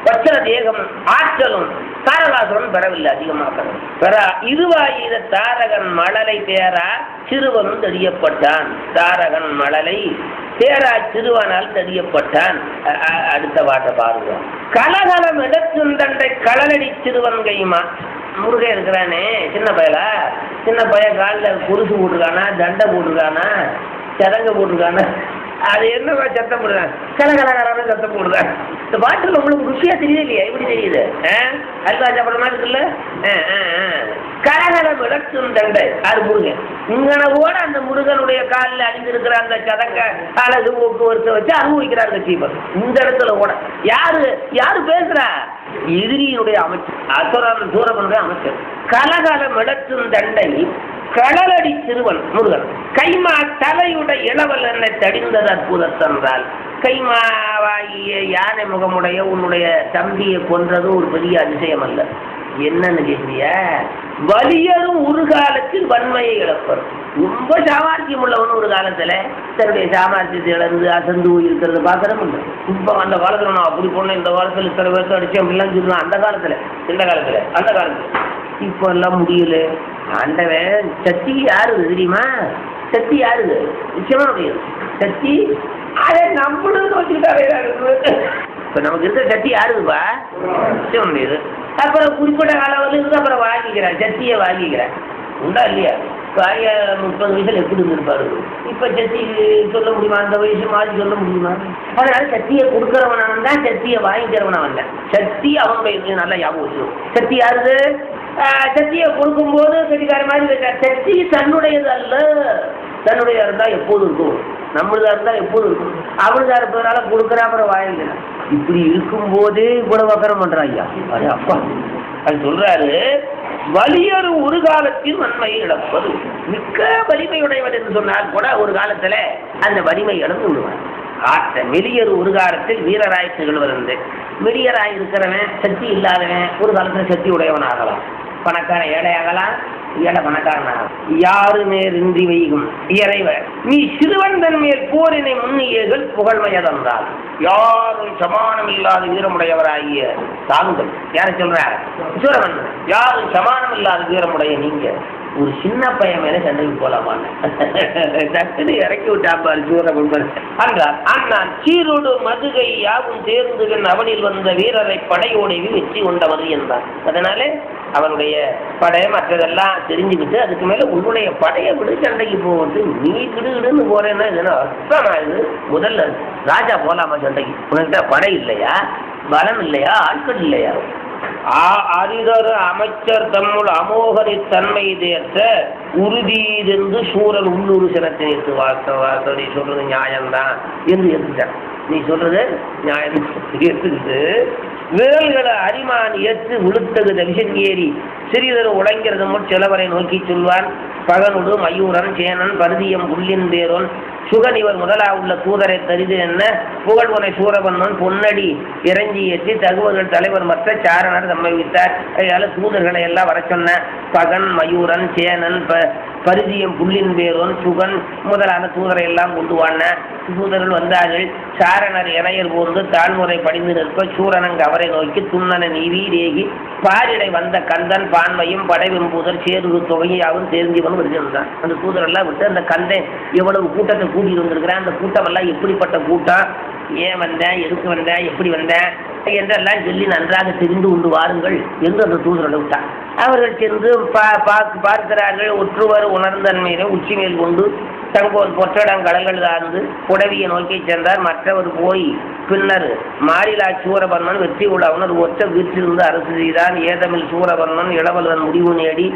வச்சன தேகமும் ஆற்றலும் தாரகாசுரன் பெறவில்லை. அதிகமாக பெறா இதுவாயிர தாரகன் மழலை தேரா சிறுவனும் தெரியப்பட்டான். தாரகன் மழலை தேரா சிறுவனால் தெரியப்பட்டான். அடுத்த பாட்டை பாருங்க. கலகலம் இடத்துண்டை களலடி சிறுவன் கைமா முருகன் இருக்கிறானே சின்ன பையன் காலில் குருசு போட்டிருக்கானா, தண்டை போட்டிருக்கானா, சதங்க போட்டிருக்கானா, அது என்னவா சத்தம் போடுறான்? கலகலகலான சத்தம் போடுறான். இந்த பாட்டில் உங்களுக்கு ருசியா தெரியுது இல்லையா? எப்படி தெரியுது? அல்வா சாப்பிட்ற மாதிரி இருக்குல்ல? கலகலம் விளக்கும் தண்டை அது முருகன். இங்கனவோட அந்த முருகனுடைய காலில் அணிந்திருக்கிற அந்த சதங்க அழகு போக்குவரத்தை வச்சு அனுபவிக்கிறார் கட்சிப்பர். இந்த இடத்துல கூட யாரு பேசுறா? எதிரியினுடைய அமைச்சர், அசுரன் சூரபனுடைய அமைச்சர். கலகலம் விளக்கும் தண்டை களலடி சிறுவன் முருகன் கைமா தலையுடைய இளவல் என்னை தடிந்தது அற்புதத்தென்றால் கைமாவாகிய யானை முகமுடைய உன்னுடைய தம்பியை கொன்றது ஒரு பெரிய அதிசயம் அல்ல. என்னன்னு கேட்கிறிய? வலியரும் ஒரு காலத்தில் வன்மையை இழப்பர். ரொம்ப சாமர்த்தியம் உள்ளவன் ஒரு காலத்துல தன்னுடைய சாமர்த்தியத்தை இழந்து அசந்து இருக்கிறது பார்க்கறது இல்லை. இப்போ அந்த காலத்துல நான் அப்படி போனேன், இந்த காலத்துல இத்தனை பேர்த்து அடிச்சேன் அப்படிலாம் சொல்லலாம். அந்த காலத்துல இப்போ எல்லாம் முடியல. ஆண்டவன் சக்தி யாருது தெரியுமா? சக்தி யாருது? நிச்சயமா முடியாது. சக்தி அதை நம்மளும் வச்சுக்கிட்டாவே இப்போ நமக்கு இருக்கிற சக்தி யாருதுப்பா? நிச்சயம் முடியாது. அப்புறம் குறிப்பிட்ட காலம் வந்து அப்புறம் வாங்கிக்கிறேன், சக்தியை வாங்கிக்கிறேன். உண்டா இல்லையா? 30 வயசுல எப்படி இருந்திருப்பாரு? இப்ப சக்தி சொல்ல முடியுமா? அந்த வயசு மாதிரி சொல்ல முடியுமா? அதனால சக்தியை கொடுக்கறவன் தான் சக்தியை வாங்கிக்கிறவன் அல்ல. சக்தி அவனுடைய நல்லா ஞாபகம் வச்சிடும். சக்தி யாருது? சக்தியை கொடுக்கும்போது கட்டிக்கார மாதிரி இருக்கார். சக்தி தன்னுடையது அல்ல. தன்னுடைய இருந்தா எப்போதும் இருக்கும், நம்மளுதா இருந்தா எப்போதும் இருக்கும். அவளுதா இருப்பதனால கொடுக்குற அப்புறம் வாங்கிக்கிறேன். இப்படி இருக்கும்போதே இவ்வளவு அக்கறம் பண்றான் ஐயா. அது அப்பா அது சொல்றாரு. வலியொரு ஒரு காலத்தில் வன்மையை இழப்பது. மிக்க வலிமையுடையவன் என்று சொன்னால் கூட ஒரு காலத்துல அந்த வலிமை இழந்து விடுவான். மெலியர் ஒரு காலத்தில் வீரராய் திகழ்வது. மெலியராய் இருக்கிறவன் சக்தி இல்லாதவன் ஒரு காலத்துல சக்தி உடையவன் ஆகலாம். பணக்காரன் ஏழை ஆகலாம், ஏழை பணக்காரன். யாருமே இன்றி வைகும் இறைவர் நீ சிறுவன் தன் மேல் போரினை முன்னியர்கள் புகழ்மையதென்றால் யாரும் சமானம் இல்லாத வீரமுடையவராகிய தாங்கள். யாரை சொல்றார்? சூரவன். யாரும் சமானம் இல்லாத வீரமுடைய நீங்க ஒரு சின்ன பையன் மேல சண்டைக்கு போலாமான்னு சட்டுன்னு இறக்கி விட்டாப்பாரு சூரபன் என்றார். ஆனால் சீரோடு மதுகை யாவும் சேர்ந்து அவனில் வந்த வீரரை படையோடு வெற்றி கொண்டவர் என்றார். அதனாலே அவனுடைய படை மற்றதெல்லாம் தெரிஞ்சுக்கிட்டு அதுக்கு மேல உன்னுடைய படையை விடு சண்டைக்கு போவது. நீ கிடுகிடுன்னு போறேன்னா இதுனா அர்த்தமா? இது முதல்ல ராஜா போலாமா சண்டைக்கு? உனக்கிட்ட படை இல்லையா, பலம் இல்லையா, ஆட்கள் இல்லையா? அரிதரு அமைச்சர் தம்முள் அமோகரி தன்மை தேற்ற உறுதியிலிருந்து சூரன் உள்ளூர் சினத்தை ஏற்று வார்த்தை நீ சொல்றது நியாயம்தான் என்று ஏற்றுட்டான். நீ சொல்றது நியாயம் ஏற்றுக்கிட்டு விரல்களை அரிமான் ஏற்று விழுத்தகுத விஷங்கேரி சிறிதரு உடைங்கிறது முன் சிலவரை நோக்கி சொல்வான். பகனுடு மயூரன் சேனன் பருதியம் புள்ளின் தேரோன் சுகனிவர் முதலா உள்ள தூதரை தரிது என்ன புகழ்வனை சூரபன்னன் பொன்னடி இறஞ்சி ஏற்றி தகுவர்கள் தலைவர் மற்ற சாரணர் தம்மை விட்டார். அதனால தூதர்களை எல்லாம் வர சொன்ன பகன் மயூரன் சேனன் பரிதியம் புள்ளின் பேரோன் சுகன் முதலான தூதரை எல்லாம் கொண்டு வான தூதர்கள் வந்தார்கள். சாரணர் இணையர் போர்ந்து தாழ்முறை படிந்து நிற்ப சூரணங்க அவரை நோக்கி துண்ணன நீவி ரேகி பாரிடை வந்த கந்தன் பான்மையும் படைவெம்பூதர் சேரு தொகையாவும் சேர்ந்திவன் வருகிறான். அந்த தூதரெல்லாம் விட்டு அந்த கந்தன் எவ்வளவு கூட்டத்தை கூட்டிட்டு வந்திருக்கிறேன், அந்த கூட்டமெல்லாம் எப்படிப்பட்ட கூட்டம், ஏன் வந்தேன், எதுக்கு வந்தேன், எப்படி வந்தேன் என்றெல்லாம் சொல்லி நன்றாக தெரிந்து கொண்டு வாருங்கள் என்று அந்த தூதரை விட்டார். அவர்கள் சென்று பார்க்கிறார்கள். ஒற்றுவர் உணர்ந்தன்மையில உச்சி மேல் கொண்டு தங்கோர் பொற்றடம் கடல்கள் தாழ்ந்து புடவியை நோக்கி சென்றார். மற்றவர் போய் பின்னர் மாறிலா சூரபர்மன் வெற்றி உலகனர் ஒற்ற வீற்றிருந்து அரசு செய்தான். ஏதமில் சூரபர்மன் இளவலன் முடிவு நேடி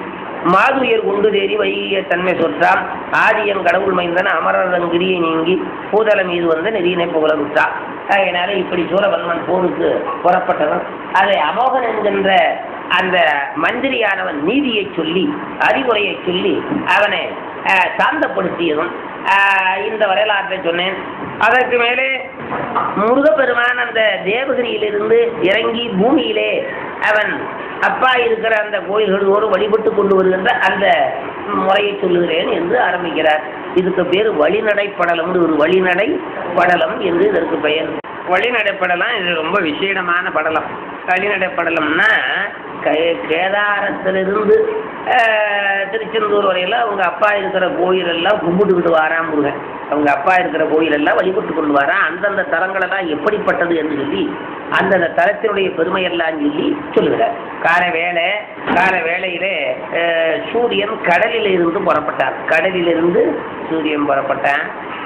மாதுயர் குண்டு தேறி வைகிய தன்மை சொற்றான். ஆதியன் கடவுள் மைந்தன் அமரன் கிரியை நீங்கி பூதல மீது வந்து நெறியினை புகழ விட்டான். அதனால இப்படி சூரபர்மன் போருக்கு புறப்பட்டவன். அதை அமோகன் என்கின்ற அந்த மந்திரியானவன் நீதியை சொல்லி அறிவுரையை சொல்லி அவனை சாந்தப்படுத்தியதும் இந்த வரலாற்றை சொன்னேன். அதற்கு மேலே முருகப்பெருமான் அந்த தேவகிரியிலிருந்து இறங்கி பூமியிலே அவன் அப்பா இருக்கிற அந்த கோயில்களோடு வழிபட்டு கொண்டு வருகின்ற அந்த முறையை சொல்லுகிறேன் என்று ஆரம்பிக்கிறார். இதுக்கு பேர் வழிநடைப்படலம். ஒரு வழிநடை படலம் என்று இதற்கு பெயர். வழிநடைப்படலாம் இது ரொம்ப விசேடமான படலம். வழிநடைப்படலம்னா கேதாரத்திலிருந்து திருச்செந்தூர் வரையில் அவங்க அப்பா இருக்கிற கோயிலெல்லாம் கும்பிட்டுக்கிட்டு வாரான் முருகன். அவங்க அப்பா இருக்கிற கோயிலெல்லாம் வழிபட்டு கொண்டு வரான். அந்தந்த தலங்களெல்லாம் எப்படிப்பட்டது என்று சொல்லி அந்தந்த தலத்தினுடைய பெருமையெல்லாம் சொல்லி சொல்லுகிறார். கால வேளையிலே சூரியன் கடலில் இருந்து புறப்பட்டார். கடலிலிருந்து சூரியன் புறப்பட்டான்.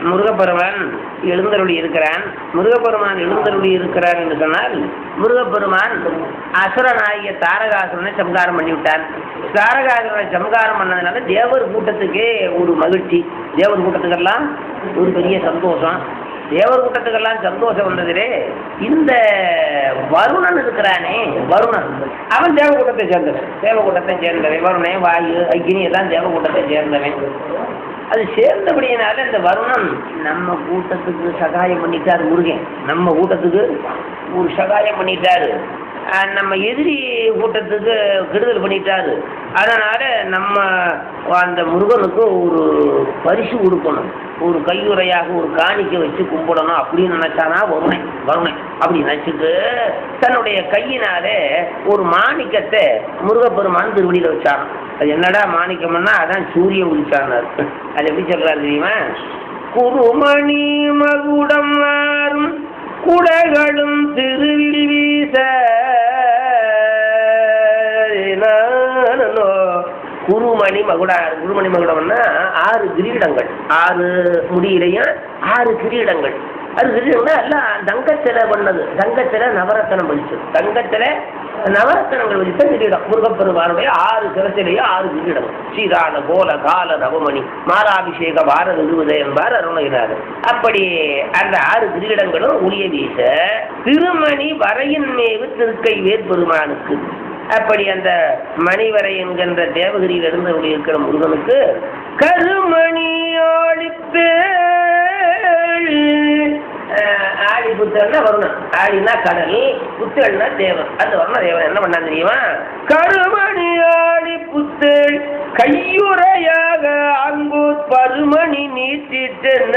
முருகப்பெருமான் எழுந்தருளி இருக்கிறான். முருகப்பெருமான் எழுந்தருளி இருக்கிறான் என்று சொன்னால் முருகப்பெருமான் அசுரனாகிய தாரகாசுரனை சம்காரம் பண்ணிவிட்டான். தாரகாசுரனை சம்காரம் பண்ணதுனால தேவர் கூட்டத்துக்கே ஒரு மகிழ்ச்சி, தேவர் கூட்டத்துக்கெல்லாம் ஒரு பெரிய சந்தோஷம். தேவர் கூட்டத்துக்கெல்லாம் சந்தோஷம் வந்ததிலே இந்த வருணன் இருக்கிறானே, வருணன் அவன் தேவக்கூட்டத்தை சேர்ந்தவன். தேவக்கூட்டத்தை சேர்ந்தவன் வருணே வாயு அக்னி எல்லாம் தேவக்கூட்டத்தை சேர்ந்தவன். அது சேர்ந்தபடியினால இந்த வருணன் நம்ம கூட்டத்துக்கு சகாயம் பண்ணிட்டாரு. முருகன் நம்ம கூட்டத்துக்கு ஒரு சகாயம் பண்ணிட்டாரு. நம்ம எதிரி கூட்டத்துக்கு கெடுதல் பண்ணிட்டாரு. அதனால நம்ம அந்த முருகனுக்கு ஒரு பரிசு கொடுக்கணும், ஒரு கையுறையாக ஒரு காணிக்கை வச்சு கும்பிடணும் அப்படின்னு நினைச்சானா வருணன். அப்படி நினைச்சிட்டு தன்னுடைய கையினாலே ஒரு மாணிக்கத்தை முருகப்பெருமான் திருவடியில் வச்சான். அது என்னடா மாணிக்கம்னா அதான் சூரிய உதிச்சானார். அது எப்படி சொல்றாரு தெரியுமா? குருமணி மகுடம் மாறும் குடைகளும் திருவிழி வீச குருமணி மகுடம். குருமணி மகுடம்னா 6 கிரீடங்கள், 6 முடியிலையும் 6 கிரீடங்கள். அது கிரீடம்னா எல்லாம் தங்கத்தில பண்ணது. தங்கத்தில நவரத்தனம் பதிச்சது. தங்கத்தில நவரத்தனங்கள் பதித்த கிரீடம். முருகப்பெருமானுடைய 6 சிரத்திலேயே 6 கிரீடங்கள். ஸ்ரீரான கோல கால நவமணி மாலாபிஷேக பாரத விருது என்பார் அருணகிரார். அப்படி அந்த 6 கிரீடங்களும் ஒளிய வீச திருமணி வரையின் மேவு திருக்கை வேற்பெருமானுக்கு. அப்படி அந்த மணிவரை என்கின்ற தேவகிரியில் இருந்து இருக்கிற முருகனுக்கு கருமணி ஆழித்து ஆடி புத்தல்னா வருணன், ஆடினா கடல், புத்தல்னா தேவன். அந்த வருண தேவன் என்ன பண்ணா தெரியுமா? கருமணி ஆடி புத்தல் கையுறையாக அங்கு பருமணி நீட்டிட்டன.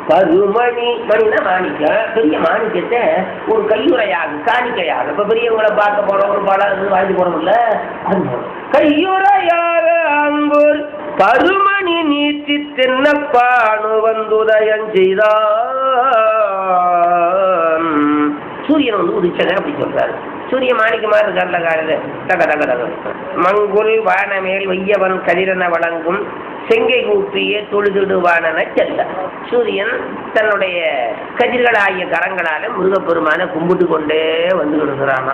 பருமணி மணினா மாணிக்கம். பெரிய மாணிக்கத்தை ஒரு கையுறையாக காணிக்கையாக இப்ப பெரியவங்களை பார்க்க போறோம், ஒரு படம் வாங்கி போறோம்ல, கையுறையாக அங்கு பருமணி நீட்டி தென்னப்பானு வந்துதயம் செய்தான். சூரியன் வந்து உதிச்சதை அப்படி சொல்றாரு. சூரிய மாணிக்கமா இருக்கார்ல காலையில தக தக தக. மங்குல் வானமேல் வையவன் கதிரன வழங்கும் செங்கை கூப்பியே தொழுதுடுவான செல்ல. சூரியன் தன்னுடைய கதிர்களாகிய கரங்களால முருகப்பெருமான கும்பிட்டு கொண்டே வந்து விடுகிறானா.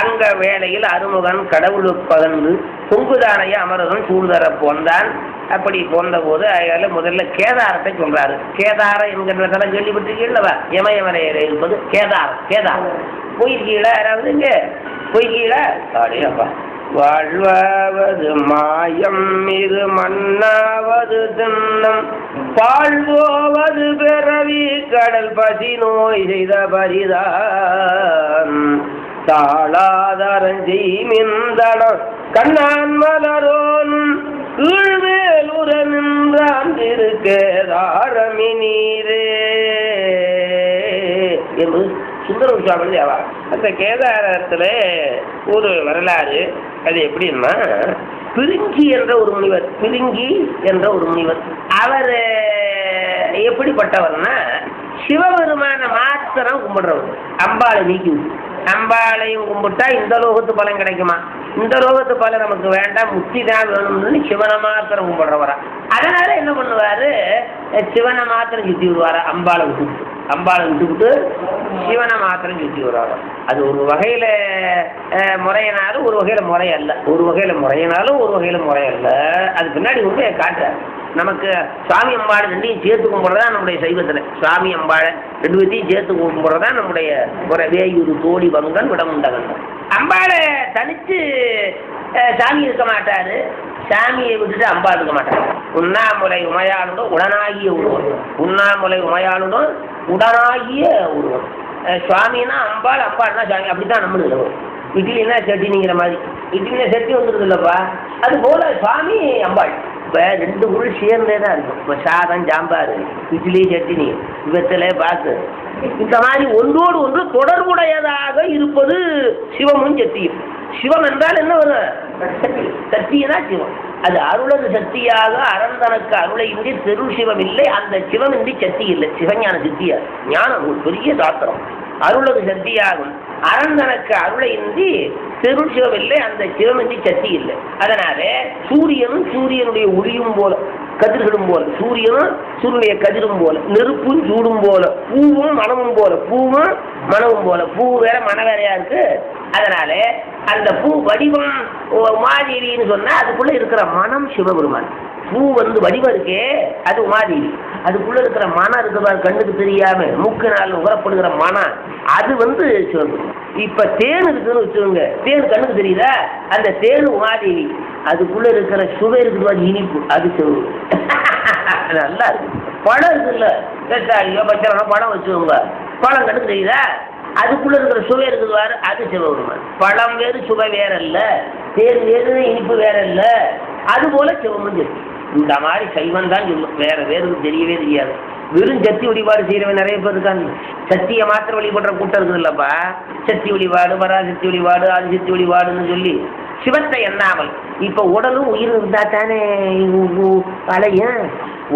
அங்க வேளையில் அருமுகன் கடவுளு பகர்ந்து பொங்குதானைய அமரகன் சூழ்தர போந்தான். அப்படி போந்த போது அதில் முதல்ல கேதாரத்தை சொல்றாரு. கேதாரம் என்கின்றதெல்லாம் கேள்விப்பட்டிருக்கீங்களா? இமயமலையில இருப்பது கேதாரம். கேதாரம் போயிருக்கீங்களா? யாராவது இங்க போயிருக்கீங்களா? அப்படியப்பா. வாழ்வாவது மாயம் இது மண்ணாவது தின்னம் பாழ்வோவது பிறவி கடல் பசி நோய் செய்த பரிதான் தாளாதரஞ்சி மிந்தடம் கண்ணான் மலரோன் ஈழ்வேலுற நின்றான் திருக்கேதாரமி நீரே என்று சுந்தர சுவாமி தேவா. அந்த கேதாரத்தில் ஒரு வரலாறு. அது எப்படின்னா, பிரிங்கி என்ற ஒரு முனிவர், பிரிங்கி என்ற ஒரு முனிவர், அவர் எப்படிப்பட்டவர்னா சிவபெருமான மாத்திரம் கும்பிடுறவர். அம்பாளை நீக்கி அம்பாளையும் கும்பிட்டா இந்த லோகத்து பலன் கிடைக்குமா? இந்த லோகத்து பலன் நமக்கு வேண்டாம், முக்தி தான் வேணும்னு சிவனை மாத்திரம் கும்பிடுறவரா. அதனால என்ன பண்ணுவாரு, சிவனை மாத்திரம் சுற்றி விடுவாரா. அம்பாளை விட்டுவிட்டு சிவனை மாத்திரம் சுற்றி வருவாரா. அது ஒரு வகையில முறையினாலும் ஒரு வகையில முறையல்ல, ஒரு வகையில முறையினாலும் ஒரு வகையில முறையல்ல. அது பின்னாடி உண்மையை காட்டுறாரு. நமக்கு சுவாமி அம்பாளை ரெண்டையும் சேர்த்து கும்பிட்றதா நம்முடைய சைவத்தில். சுவாமி அம்பாளை ரெண்டு பேர்த்தையும் சேர்த்து கும்பிட்றதா நம்முடைய ஒரு வேயூர் தோழி பங்கன் விடமுண்டகன். அம்பாளை தனித்து சாமி இருக்க மாட்டாரு, சாமியை விட்டுட்டு அம்பாள் இருக்க மாட்டாரு. உண்ணாமுலை உமையாளுடன் உடனாகிய ஒருவன், உண்ணாமுலை உமையாளுடன் உடனாகிய ஒருவன். சுவாமின்னா அம்பாள், அம்பாள்னா சுவாமி, அப்படித்தான் நம்மளுக்கு இட்லின்னா சட்டினிங்கிற மாதிரி. இட்லினா சட்டி வந்துடுது இல்லைப்பா, அது போல சுவாமி அம்பாள். இப்போ ரெண்டு பொருள் சேர்ந்தே தான் இருக்கும். இப்போ சாதம், சாம்பார், இட்லி, சட்டினி, வெத்தலை, பாக்கு, இந்த மாதிரி ஒன்றோடு ஒன்று தொடர்புடையதாக இருப்பது சிவமும் சக்தியும். சிவம் என்றால் என்ன வரும்? சக்தியதான் சிவம். அது அருளது சக்தியாக அறந்தனக்கு அருளை இன்றி தெரு சிவம் இல்லை, அந்த சிவம் இன்றி சக்தி இல்லை. சிவஞான சித்தியா ஞானம் ஒரு பெரிய சாத்திரம். அருளது சக்தியாகும் அறந்தனக்கு அருளை இன்றி தெரு சிவம் இல்லை, அந்த சிவம் இன்றி சக்தி இல்லை. அதனால சூரியனும் சூரியனுடைய ஒளியும் போல, கதிர்களும் போல, சூரியனும் சூரியனுடைய கதிரும் போல, நெருப்பும் சூடும் போல, பூவும் மனமும் போல, பூவும் மனமும் போல. பூ வேற மன வேறையா இருக்கு. அதனால அந்த பூ வடிவம் உமாதேவின்னு சொன்னா அதுக்குள்ள இருக்கிற மனம் சிவபெருமான். பூ வடிவம் இருக்கே அது உமாதேவி, அதுக்குள்ள இருக்கிற மனம் இருக்கிற கண்ணுக்கு தெரியாம மூக்கினால் உகரப்படுகிற மனம் அது சிவபெருமான். இப்ப தேன் இருக்குன்னு வச்சுக்கோங்க, தேன் கண்ணுக்கு தெரியுதா, அந்த தேன் உமாதேவி. அதுக்குள்ள இருக்கிற சுவை இருக்குது இனிப்பு, அது சிவபெருமான். நல்லா இருக்கு. பழம் இருக்குல்ல, பச்சை பழம் வச்சுக்கோங்க, பழம் கண்ணுக்கு தெரியுதா, அதுக்குள்ள இருக்கிற சுவை இருக்குதுவாரு, அது சிவபெருமான். பழம் வேறு சுவை வேற இல்ல, தேன் வேறு இனிப்பு வேற இல்ல, அது போல சிவமும் சக்தி. இந்த மாதிரி சைவம் தான் சொல்லும், வேற வேறு தெரியவே தெரியாது. வெறும் சக்தி வழிபாடு செய்யறவன் நிறைய பேர் இருக்காங்க. சக்தியை மாத்திரம் வழிபடுற கூட்டம் இருக்குது இல்லப்பா. சக்தி வழிபாடு, பராசக்தி வழிபாடு, ஆதிசக்தி வழிபாடுன்னு சொல்லி சிவத்தை எண்ணாமல். இப்ப உடலும் உயிர் இருந்தா தானே அலையும்,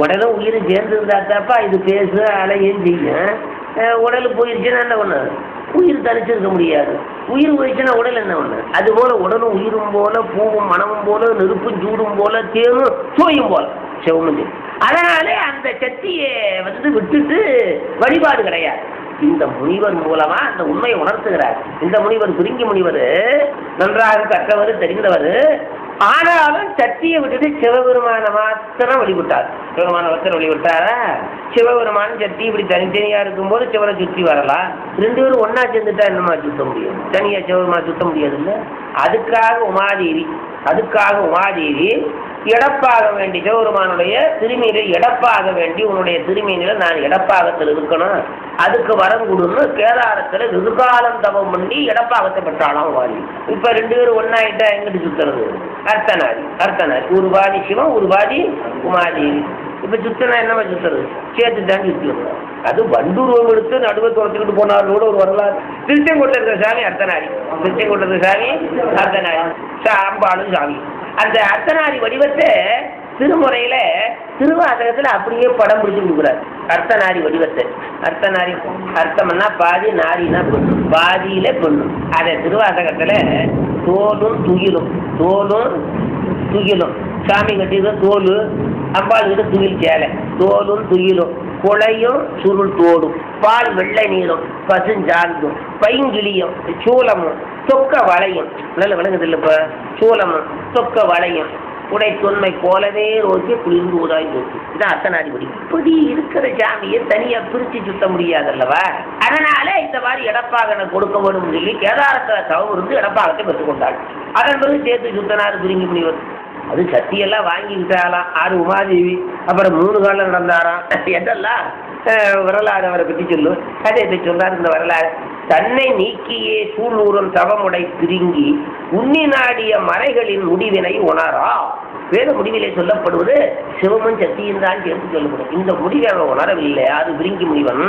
உடலும் உயிரும் சேர்ந்து இருந்தா தாப்பா இது பேச அலையும் செய்யும். உடல் போயிருச்சுன்னா என்ன ஒண்ணு, உயிர் தனிச்சிருக்க முடியாது. உயிர் போயிடுச்சுன்னா உடல் என்ன ஒண்ணு. அது போல உடலும் உயிரும் போல, பூவும் மனமும் போல, நெருப்பும் சூடும் போல, தேனும் சுவையும் போல சிவமும். அதனாலே அந்த சக்தியை விட்டுட்டு வழிபாடு கிடையாது. இந்த முனிவர் மூலமா அந்த உண்மையை உணர்த்துகிறார். இந்த முனிவர் பிரிங்கி முனிவர் நன்றாக கற்றவர், தெரிந்தவர். ஆனாலும் சக்தியை விட்டுட்டு சிவபெருமான மாத்திரம் வழிபட்டார். சிவபெருமான மாத்திரம் வழிபட்டாரா? சிவபெருமான சக்தி இப்படி தனித்தனியா இருக்கும்போது சிவனை சுற்றி வரலாம். ரெண்டு பேரும் ஒன்னா சேர்ந்துட்டா என்னமா சுத்த முடியும்? தனியா சிவபெருமான சுத்த முடியாது இல்லை. அதுக்காக உமாதேவி எடப்பாக வேண்டி, சிவபெருமானுடைய திருமையில எடப்பாக வேண்டி, உன்னுடைய திருமையில நான் எடப்பாகத்தில் இருக்கணும், அதுக்கு வரம் கொடுன்னு கேதாரத்துல வெகுகாலம் தவம் பண்ணி எடப்பாகத்தை பெற்றாலும் வாடி. இப்ப ரெண்டு பேரும் ஒன்னாயிட்டா எங்கிட்டு சுத்துறது? அர்த்தநாரி ஒரு பாதி சிவம், ஒரு பாதி உமாதேவி. இப்ப சுத்தனா என்னமா சுத்துறது? சேர்த்து தான் சுத்தணும். அது வண்டூர்வம் எடுத்து நடுவை துரத்துக்கிட்டு போனாரோட ஒரு வரலாறு. திருச்செங்கோட்டில் இருக்கிற சாமி அர்த்தநாரி, திருச்செங்கோட்டில் இருக்கிற சாமி அர்த்தநாரி, அம்பாளும் சாமி. அந்த அர்த்தநாரி வடிவத்தை திருமுறையில திருவாசகத்துல அப்படியே படம் பிடிச்சு கொடுக்குறாரு. அர்த்தநாரி வடிவத்தை, அர்த்தநாரி அர்த்தம்னா பாதி, நாரினா பொண்ணு, பாதியில பொண்ணு. அதை திருவாசகத்துல தோலும் துகிலும் சாமி கட்டியது தோல், அம்பாள் கிட்ட துகில் சேலை, தோலும் துகிலும், குளையும் சுருள் தோடும், பால் வெள்ளை நீரும், பசுஞ்சாந்தும், பைங்கிளியும், சூலமும், தொக்க வளையும். நல்ல விளங்குது இல்லப்ப, சூலமும் தொக்க வளையும், உடை தொன்மை போலவே ரோக்கி குளிர்ந்து ஊதாய் போச்சு. இதான் அர்த்தநாரி படி. இப்படி இருக்கிற சாமியை தனியா பிரிச்சு சுத்த முடியாதல்லவா? அதனால இந்த மாதிரி எடப்பாகனை கொடுக்க வேணும் சொல்லி கேதாரத்துல தவம் இருந்து எடப்பாகத்தை பெற்றுக்கொண்டாள். அதன் பிறகு சேர்த்து சுத்தனார் பிரிங்கி முனிவர். அது சத்தியெல்லாம் வாங்கிக்கிட்டாலாம். 6 உமாதேவி, அப்புறம் 3 காலம் நடந்தாராம். எதெல்லாம் வரலாறு அவரை பற்றி சொல்லும், கதையை சொல்றாரு. இந்த வரலாறு தன்னை நீக்கியே சூழூரும் தவமுடை திருங்கி உண்ணி நாடிய மறைகளின் முடிவினை உணரா. வேத முடிவிலே சொல்லப்படுவது சிவமும் சக்தியும் தான் சேர்த்து சொல்லப்படும். இந்த முடிவை அவன் உணரவில்லை. அது விருங்கி முடிவன்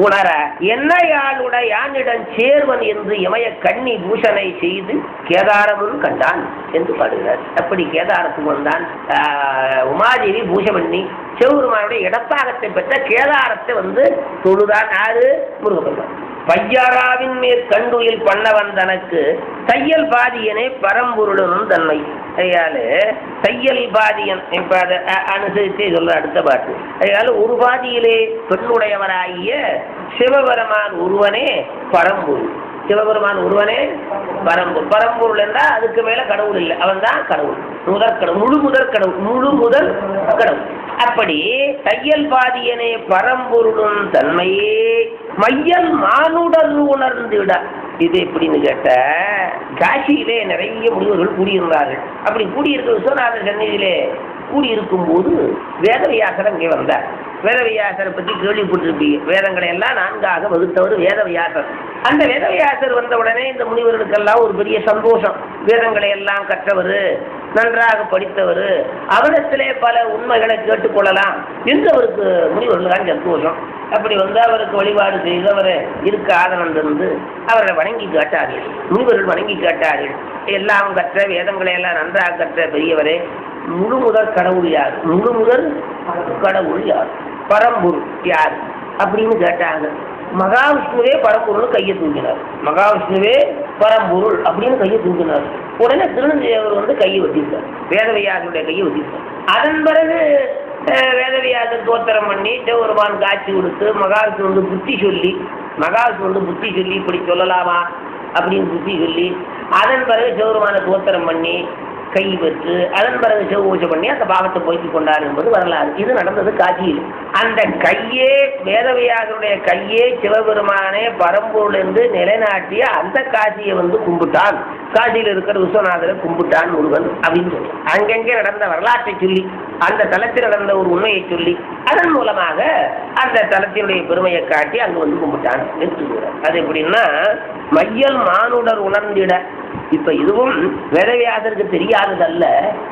உணர என்னையாளுட யானிடம் சேர்வன் என்று இமய கண்ணி பூஷனை செய்து கேதாரமும் கண்டான் என்று பாடுகிறார். அப்படி கேதாரத்துக்கு வந்தான். உமாதேவி பூஷை பண்ணி சிவபெருமானுடைய இடப்பாகத்தை பெற்ற கேதாரத்தை வந்து தொழுதான். யாரு? முருகப்பெருமான். பையாராவின் மேற் கண்டுயில் பண்ணவன் தனக்கு தையல் பாதியனே பரம்பொருளும் தன்மை. ஐயாலு தையல் பாதியன் இப்ப அதை அனுசரித்தே சொல்ற அடுத்த பாட்டு. ஐயாலு ஒரு பாதியிலே பெண்ணுடையவராகிய சிவபெருமான் ஒருவனே பரம்பொருள். சிவபெருமான் ஒருவனே பரம்பொருள். பரம்பொருள் என்றால் அதுக்கு மேல கடவுள் இல்லை. அவன் தான் கடவுள், முதற்கடவுள், முழு முதற் கடவுள், முழு முதல் கடவுள். அப்படி தையல் பாதியனே பரம்பொருளும் தன்மையே மையல் மானுடல் உணர்ந்துவிட. இது எப்படின்னு கேட்ட, காசியிலே நிறைய முனிவர்கள் கூடியிருந்தார்கள். அப்படி கூடியிருக்க விஸ்வநாதர் சந்நிதியிலே கூடியிருக்கும் போது வேதவியாசர் அங்கே வந்தார். வேதவியாசரை பற்றி கேள்விப்பட்டிருப்பீங்க. வேதங்களை எல்லாம் 4ஆக வகுத்தவர் வேதவியாசர். அந்த வேதவியாசர் வந்த உடனே இந்த முனிவர்களுக்கெல்லாம் ஒரு பெரிய சந்தோஷம். வேதங்களை எல்லாம் கற்றவர், நன்றாக படித்தவர், அவரிடத்திலே பல உண்மைகளை கேட்டுக்கொள்ளலாம் என்று அவருக்கு முனிவர்களுக்கு சந்தோஷம். அப்படி வந்து அவருக்கு வழிபாடு செய்து அவரை இருக்க ஆதரவு இருந்து அவரை வணங்கி கேட்டார்கள். முனிவர்கள் வணங்கி கேட்டார்கள், எல்லாம் கற்ற வேதங்களை எல்லாம் நன்றாக கற்ற பெரியவரே, முழு முதற் கடவுள் யார்? முழு முதல் கடவுள் யார்? பரம்பொருள் யார் அப்படின்னு கேட்டாங்க. மகாவிஷ்ணுவே பரம்பொருள் கையை தூக்கினார். மகாவிஷ்ணுவே பரம்பொருள் அப்படின்னு கையை தூக்கினார். உடனே திருநஞ்சேவர் வந்து கையை வச்சிருக்கார். வேதவியாசனுடைய கையை வச்சிருக்கார். அதன் பிறகு வேதவியாசர் தோத்திரம் பண்ணி சிவபெருமான் காட்சி கொடுத்து மகாவிஷ்ணு வந்து புத்தி சொல்லி, மகாவிஷ்ணு வந்து புத்தி சொல்லி இப்படி சொல்லலாமா அப்படின்னு புத்தி சொல்லி, அதன் பிறகு சிவபெருமான தோத்திரம் பண்ணி கை பெற்று அதன் பிறகு சிவபூஜை பண்ணி அந்த பாவத்தை போய்த்து கொண்டார் என்பது வரலாறு. இது நடந்தது காட்சியில். அந்த கையே வேதவியாசனுடைய கையே சிவபெருமானே பரம்பொருள் என்று நிலைநாட்டிய அந்த காட்சியை வந்து கும்பிட்டான். காட்சியில் இருக்கிற விஸ்வநாதரை கும்பிட்டான் முருகன் அப்படின்னு சொல்லி அங்கங்கே நடந்த வரலாற்றை சொல்லி, அந்த தலத்தில் நடந்த ஒரு உண்மையை சொல்லி, அதன் மூலமாக அந்த தலத்தினுடைய பெருமையை காட்டி அங்கு வந்து கும்பிட்டான் என்று சொல்கிறார். அது எப்படின்னா, மையல் மானுடர் உணர்ந்திட. இப்ப இதுவும் வேதவியாசருக்கு தெரியாததல்ல.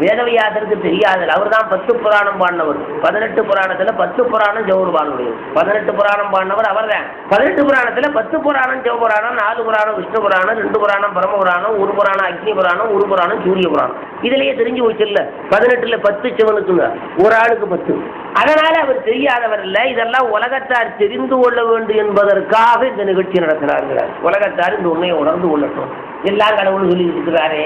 வேதவியாசருக்கு தெரியாதது. அவர் தான் 10 புராணம் பாடினவர். 18 புராணத்துல 10 புராணம் சிவபெருமானுடைய. 18 புராணம் பாடினவர் அவர் தான். 18 புராணத்துல 10 புராணம் சிவபுராணம், 4 புராணம் விஷ்ணு புராணம், 2 புராணம் பரம புராணம், 1 புராணம் அக்னி புராணம், 1 புராணம் சூரிய புராணம். இதுலயே தெரிஞ்சு வச்சிடல. 18ல 10 சிவனுக்குங்க, ஒரு ஆளுக்கு 10. அதனால அவர் தெரியாதவர் இல்லை. இதெல்லாம் உலகத்தார் தெரிந்து கொள்ள வேண்டும் என்பதற்காக இந்த நிகழ்ச்சி நடத்தினார்கள். உலகத்தார் இந்த உண்மையை உணர்ந்து கொள்ளட்டும். எல்லாம் கடவுள் சொல்லி இருக்கிறாரே,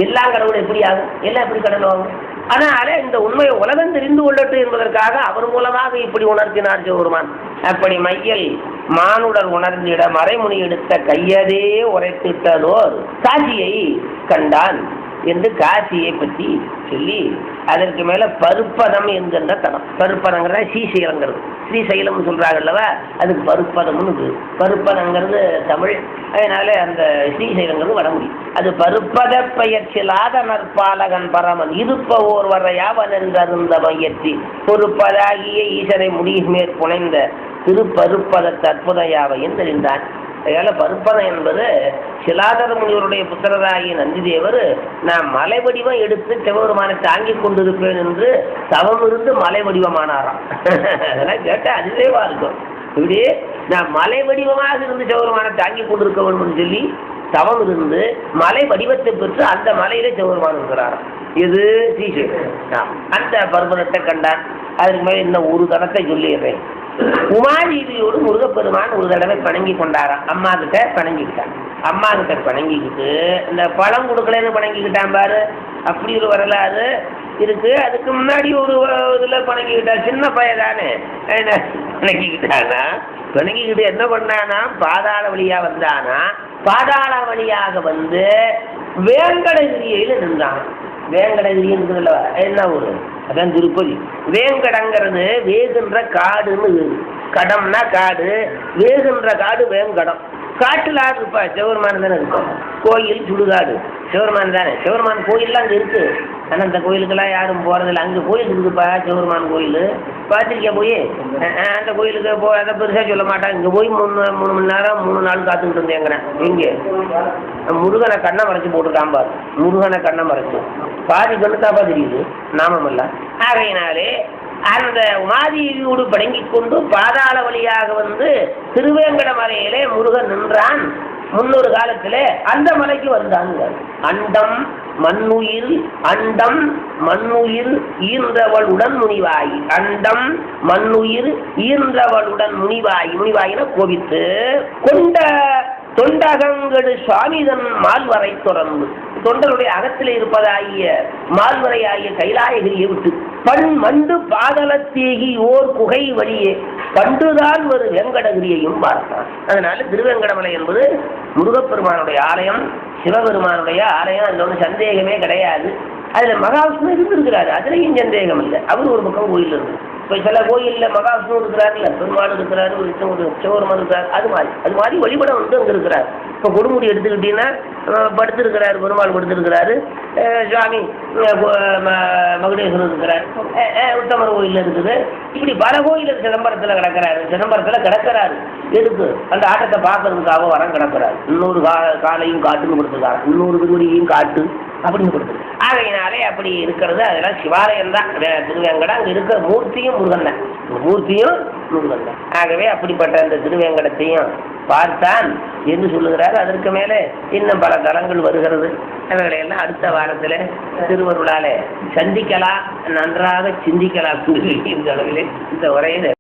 எல்லா கடவுள் எப்படி ஆகும்? எல்லாம் எப்படி கடவுள் ஆகும்? அதனால இந்த உண்மையை உலகம் தெரிந்து கொள்ளட்டும் என்பதற்காக அவர் மூலமாக இப்படி உணர்த்தினார் சிவபெருமான். அப்படி மையல் மானுடர் உணர்ந்திட மறைமுனி எடுத்த கையதே உரைத்திட்டதோர் காட்சியை கண்டான் என்று காசியை பற்றி சொல்லி, அதற்கு மேல பருப்பதம் என்கின்ற தலம். பருப்பதங்கிறத ஸ்ரீசைலங்கிறது. ஸ்ரீசைலம் சொல்றாங்கல்லவா, அதுக்கு பருப்பதம்னு. பருப்பதங்கிறது தமிழ், அதனால அந்த ஸ்ரீசைலங்கிறது வடமொழி. அது பருப்பத பெயர்ச்சிலாத நற்பாலகன் பரமன் இருப்ப ஓர் வரையாவன் என்றருந்த மையற்றி பொறுப்பதாகிய ஈசனை முடிமேற் புனைந்த திருப்பருப்பத அற்புதையாவை என்றிருந்தான். அதனால பருப்பதம் என்பது சிலாதர முனிவருடைய புத்திரராகிய நந்திதேவர், நான் மலை வடிவம் எடுத்து சிவபெருமானை தாங்கி கொண்டிருப்பேன் என்று தவம் இருந்து மலை வடிவமானாராம். அதெல்லாம் கேட்டால் அதுவேவா இருக்கும். இப்படி நான் மலை வடிவமாக இருந்து சிவபெருமானை தாங்கி கொண்டிருக்க வேண்டும் சொல்லி தவம் இருந்து மலை வடிவத்தை பெற்று அந்த மலையில சிவபெருமான் இருக்கிறாராம். இது ஸ்ரீசைலம். அந்த பர்வதத்தை கண்டான். அதுக்கு மேலே இன்னும் ஒரு தடத்தை சொல்லிடுறேன். உமாதேவியோடு முருகப்பெருமான் ஒரு தடவை பணங்கி கொண்டாராம். அம்மா கிட்ட பணங்கிக்கிட்டான். அம்மா கிட்ட பணங்கிக்கிட்டு இந்த பழம் கொடுக்கலன்னு பணங்கிக்கிட்டான் பாரு, அப்படி ஒரு வரலாறு இருக்கு. அதுக்கு முன்னாடி ஒரு இதுல பணங்கிக்கிட்டா, சின்ன பையதானே பணங்கிக்கிட்டானா. பணங்கிக்கிட்டு என்ன பண்ணானா, பாதாள வழியா வந்தானா. பாதாள வழியாக வந்து வேங்கடகிரியில நின்றான். வேங்கடகிரி இருக்குதுல்ல, என்ன ஊரு? அதான் திருப்பதி. வேங்கடங்கிறது வேகுன்ற காடுன்னு. கடம்னா காடு, வேகுன்ற காடு வேங்கடம். காட்டுல ஆடு இருப்பா, சிவபெருமான் தானே இருக்கும். கோயில் சுடுகாடு சிவபெருமான் தானே. சிவபெருமான் கோயில்லாம் அங்கே இருக்கு. ஆனால் அந்த கோயிலுக்கெல்லாம் யாரும் போகிறதில்ல. அங்கே கோயில் இருக்குதுப்பா, சிவபெருமான் கோயில் பார்த்துருக்கியா போய்? அந்த கோயிலுக்கு அதை பெருசாக சொல்ல மாட்டான். இங்கே போய் 3 மணி நேரம் 3 நாள் காத்துக்கிட்டு இருந்தேங்கிறேன். இங்கே முருகனை கண்ணை மறைச்சி போட்டுருக்கான் பாரு. முருகனை கண்ணை மறைச்சு பாதி கண்ணு தாப்பா தெரியுது, நாமம் இல்லை. ஆகையினாலே அந்த உமாதேவியோடு படங்கிக் கொண்டு பாதாள வழியாக வந்து திருவேங்கட மலையிலே முருகன் நின்றான். முன்னொரு காலத்துல அந்த மலைக்கு வந்தாங்க. அண்டம் மண்ணுயிர், அண்டம் மண்ணுயிர் ஈன்றவளுடன் முனிவாயி, அண்டம் மண்ணுயிர் ஈன்றவளுடன் முனிவாயி, முனிவாயின கோபித்து கொண்ட தொண்டகங்கடு சுவாமிதன் மால்வரை தொடர்ந்து தொண்டருடைய அகத்தில் இருப்பதாகிய மால்வரை ஆகிய கைலாயகிரியை விட்டு பண் மண்டு பாதளத்தேகி ஓர் குகை வழியே பண்டுதான் ஒரு வெங்கடகிரியையும் பார்த்தான். அதனால திருவேங்கடமலை என்பது முருகப்பெருமானுடைய ஆலயம், சிவபெருமானுடைய ஆலயம். அதில் ஒன்றும் சந்தேகமே கிடையாது. அதில் மகாவிஷ்ணு இருந்திருக்கிறாரு, அதுலேயும் சந்தேகம் இல்லை. அவர் ஒரு பக்கம் கோயில் இருக்கு. இப்போ சில கோயிலில் மகாவிஷ்ணு இருக்கிறாருல்ல, பெருமாள் இருக்கிறாரு, சிவபெருமான் இருக்கிறார். அது மாதிரி வழிபட வந்து அங்கே இருக்கிறார். இப்போ கொடுமுடி எடுத்துக்கிட்டீங்கன்னா படுத்திருக்கிறாரு, பெருமாள் படுத்திருக்கிறாரு, சுவாமி மகுடேஸ்வரர் இருக்கிறார், உத்தமர் கோயில் இருக்குது. இப்படி பல கோயில் சிதம்பரத்தில் கிடக்கிறாரு. எதுக்கு? அந்த ஆட்டத்தை பார்க்கறதுக்காக வரம் கிடக்கிறாரு. இன்னொரு காலையும் காட்டுன்னு கொடுத்துருக்காரு, இன்னொரு திருவடியையும் காட்டு அப்படின்னு கொடுத்துருக்கு. ஆகையினாலே அப்படி இருக்கிறது. அதெல்லாம் சிவாலயம் தான் திருவேங்கடம். அங்கே இருக்கிற மூர்த்தியும் முருகன் தான், மூர்த்தியும் முருகன் தான். ஆகவே அப்படிப்பட்ட அந்த திருவேங்கடத்தையும் பார்த்தான் என்று சொல்லுகிறார். அதற்கு மேலே இன்னும் பல தலங்கள் வருகிறது. அவைகளையெல்லாம் அடுத்த வாரத்தில் திருவருளாலே சந்திக்கலாம், நன்றாக சிந்திக்கலாம். இந்த அளவிலே இந்த உரையில்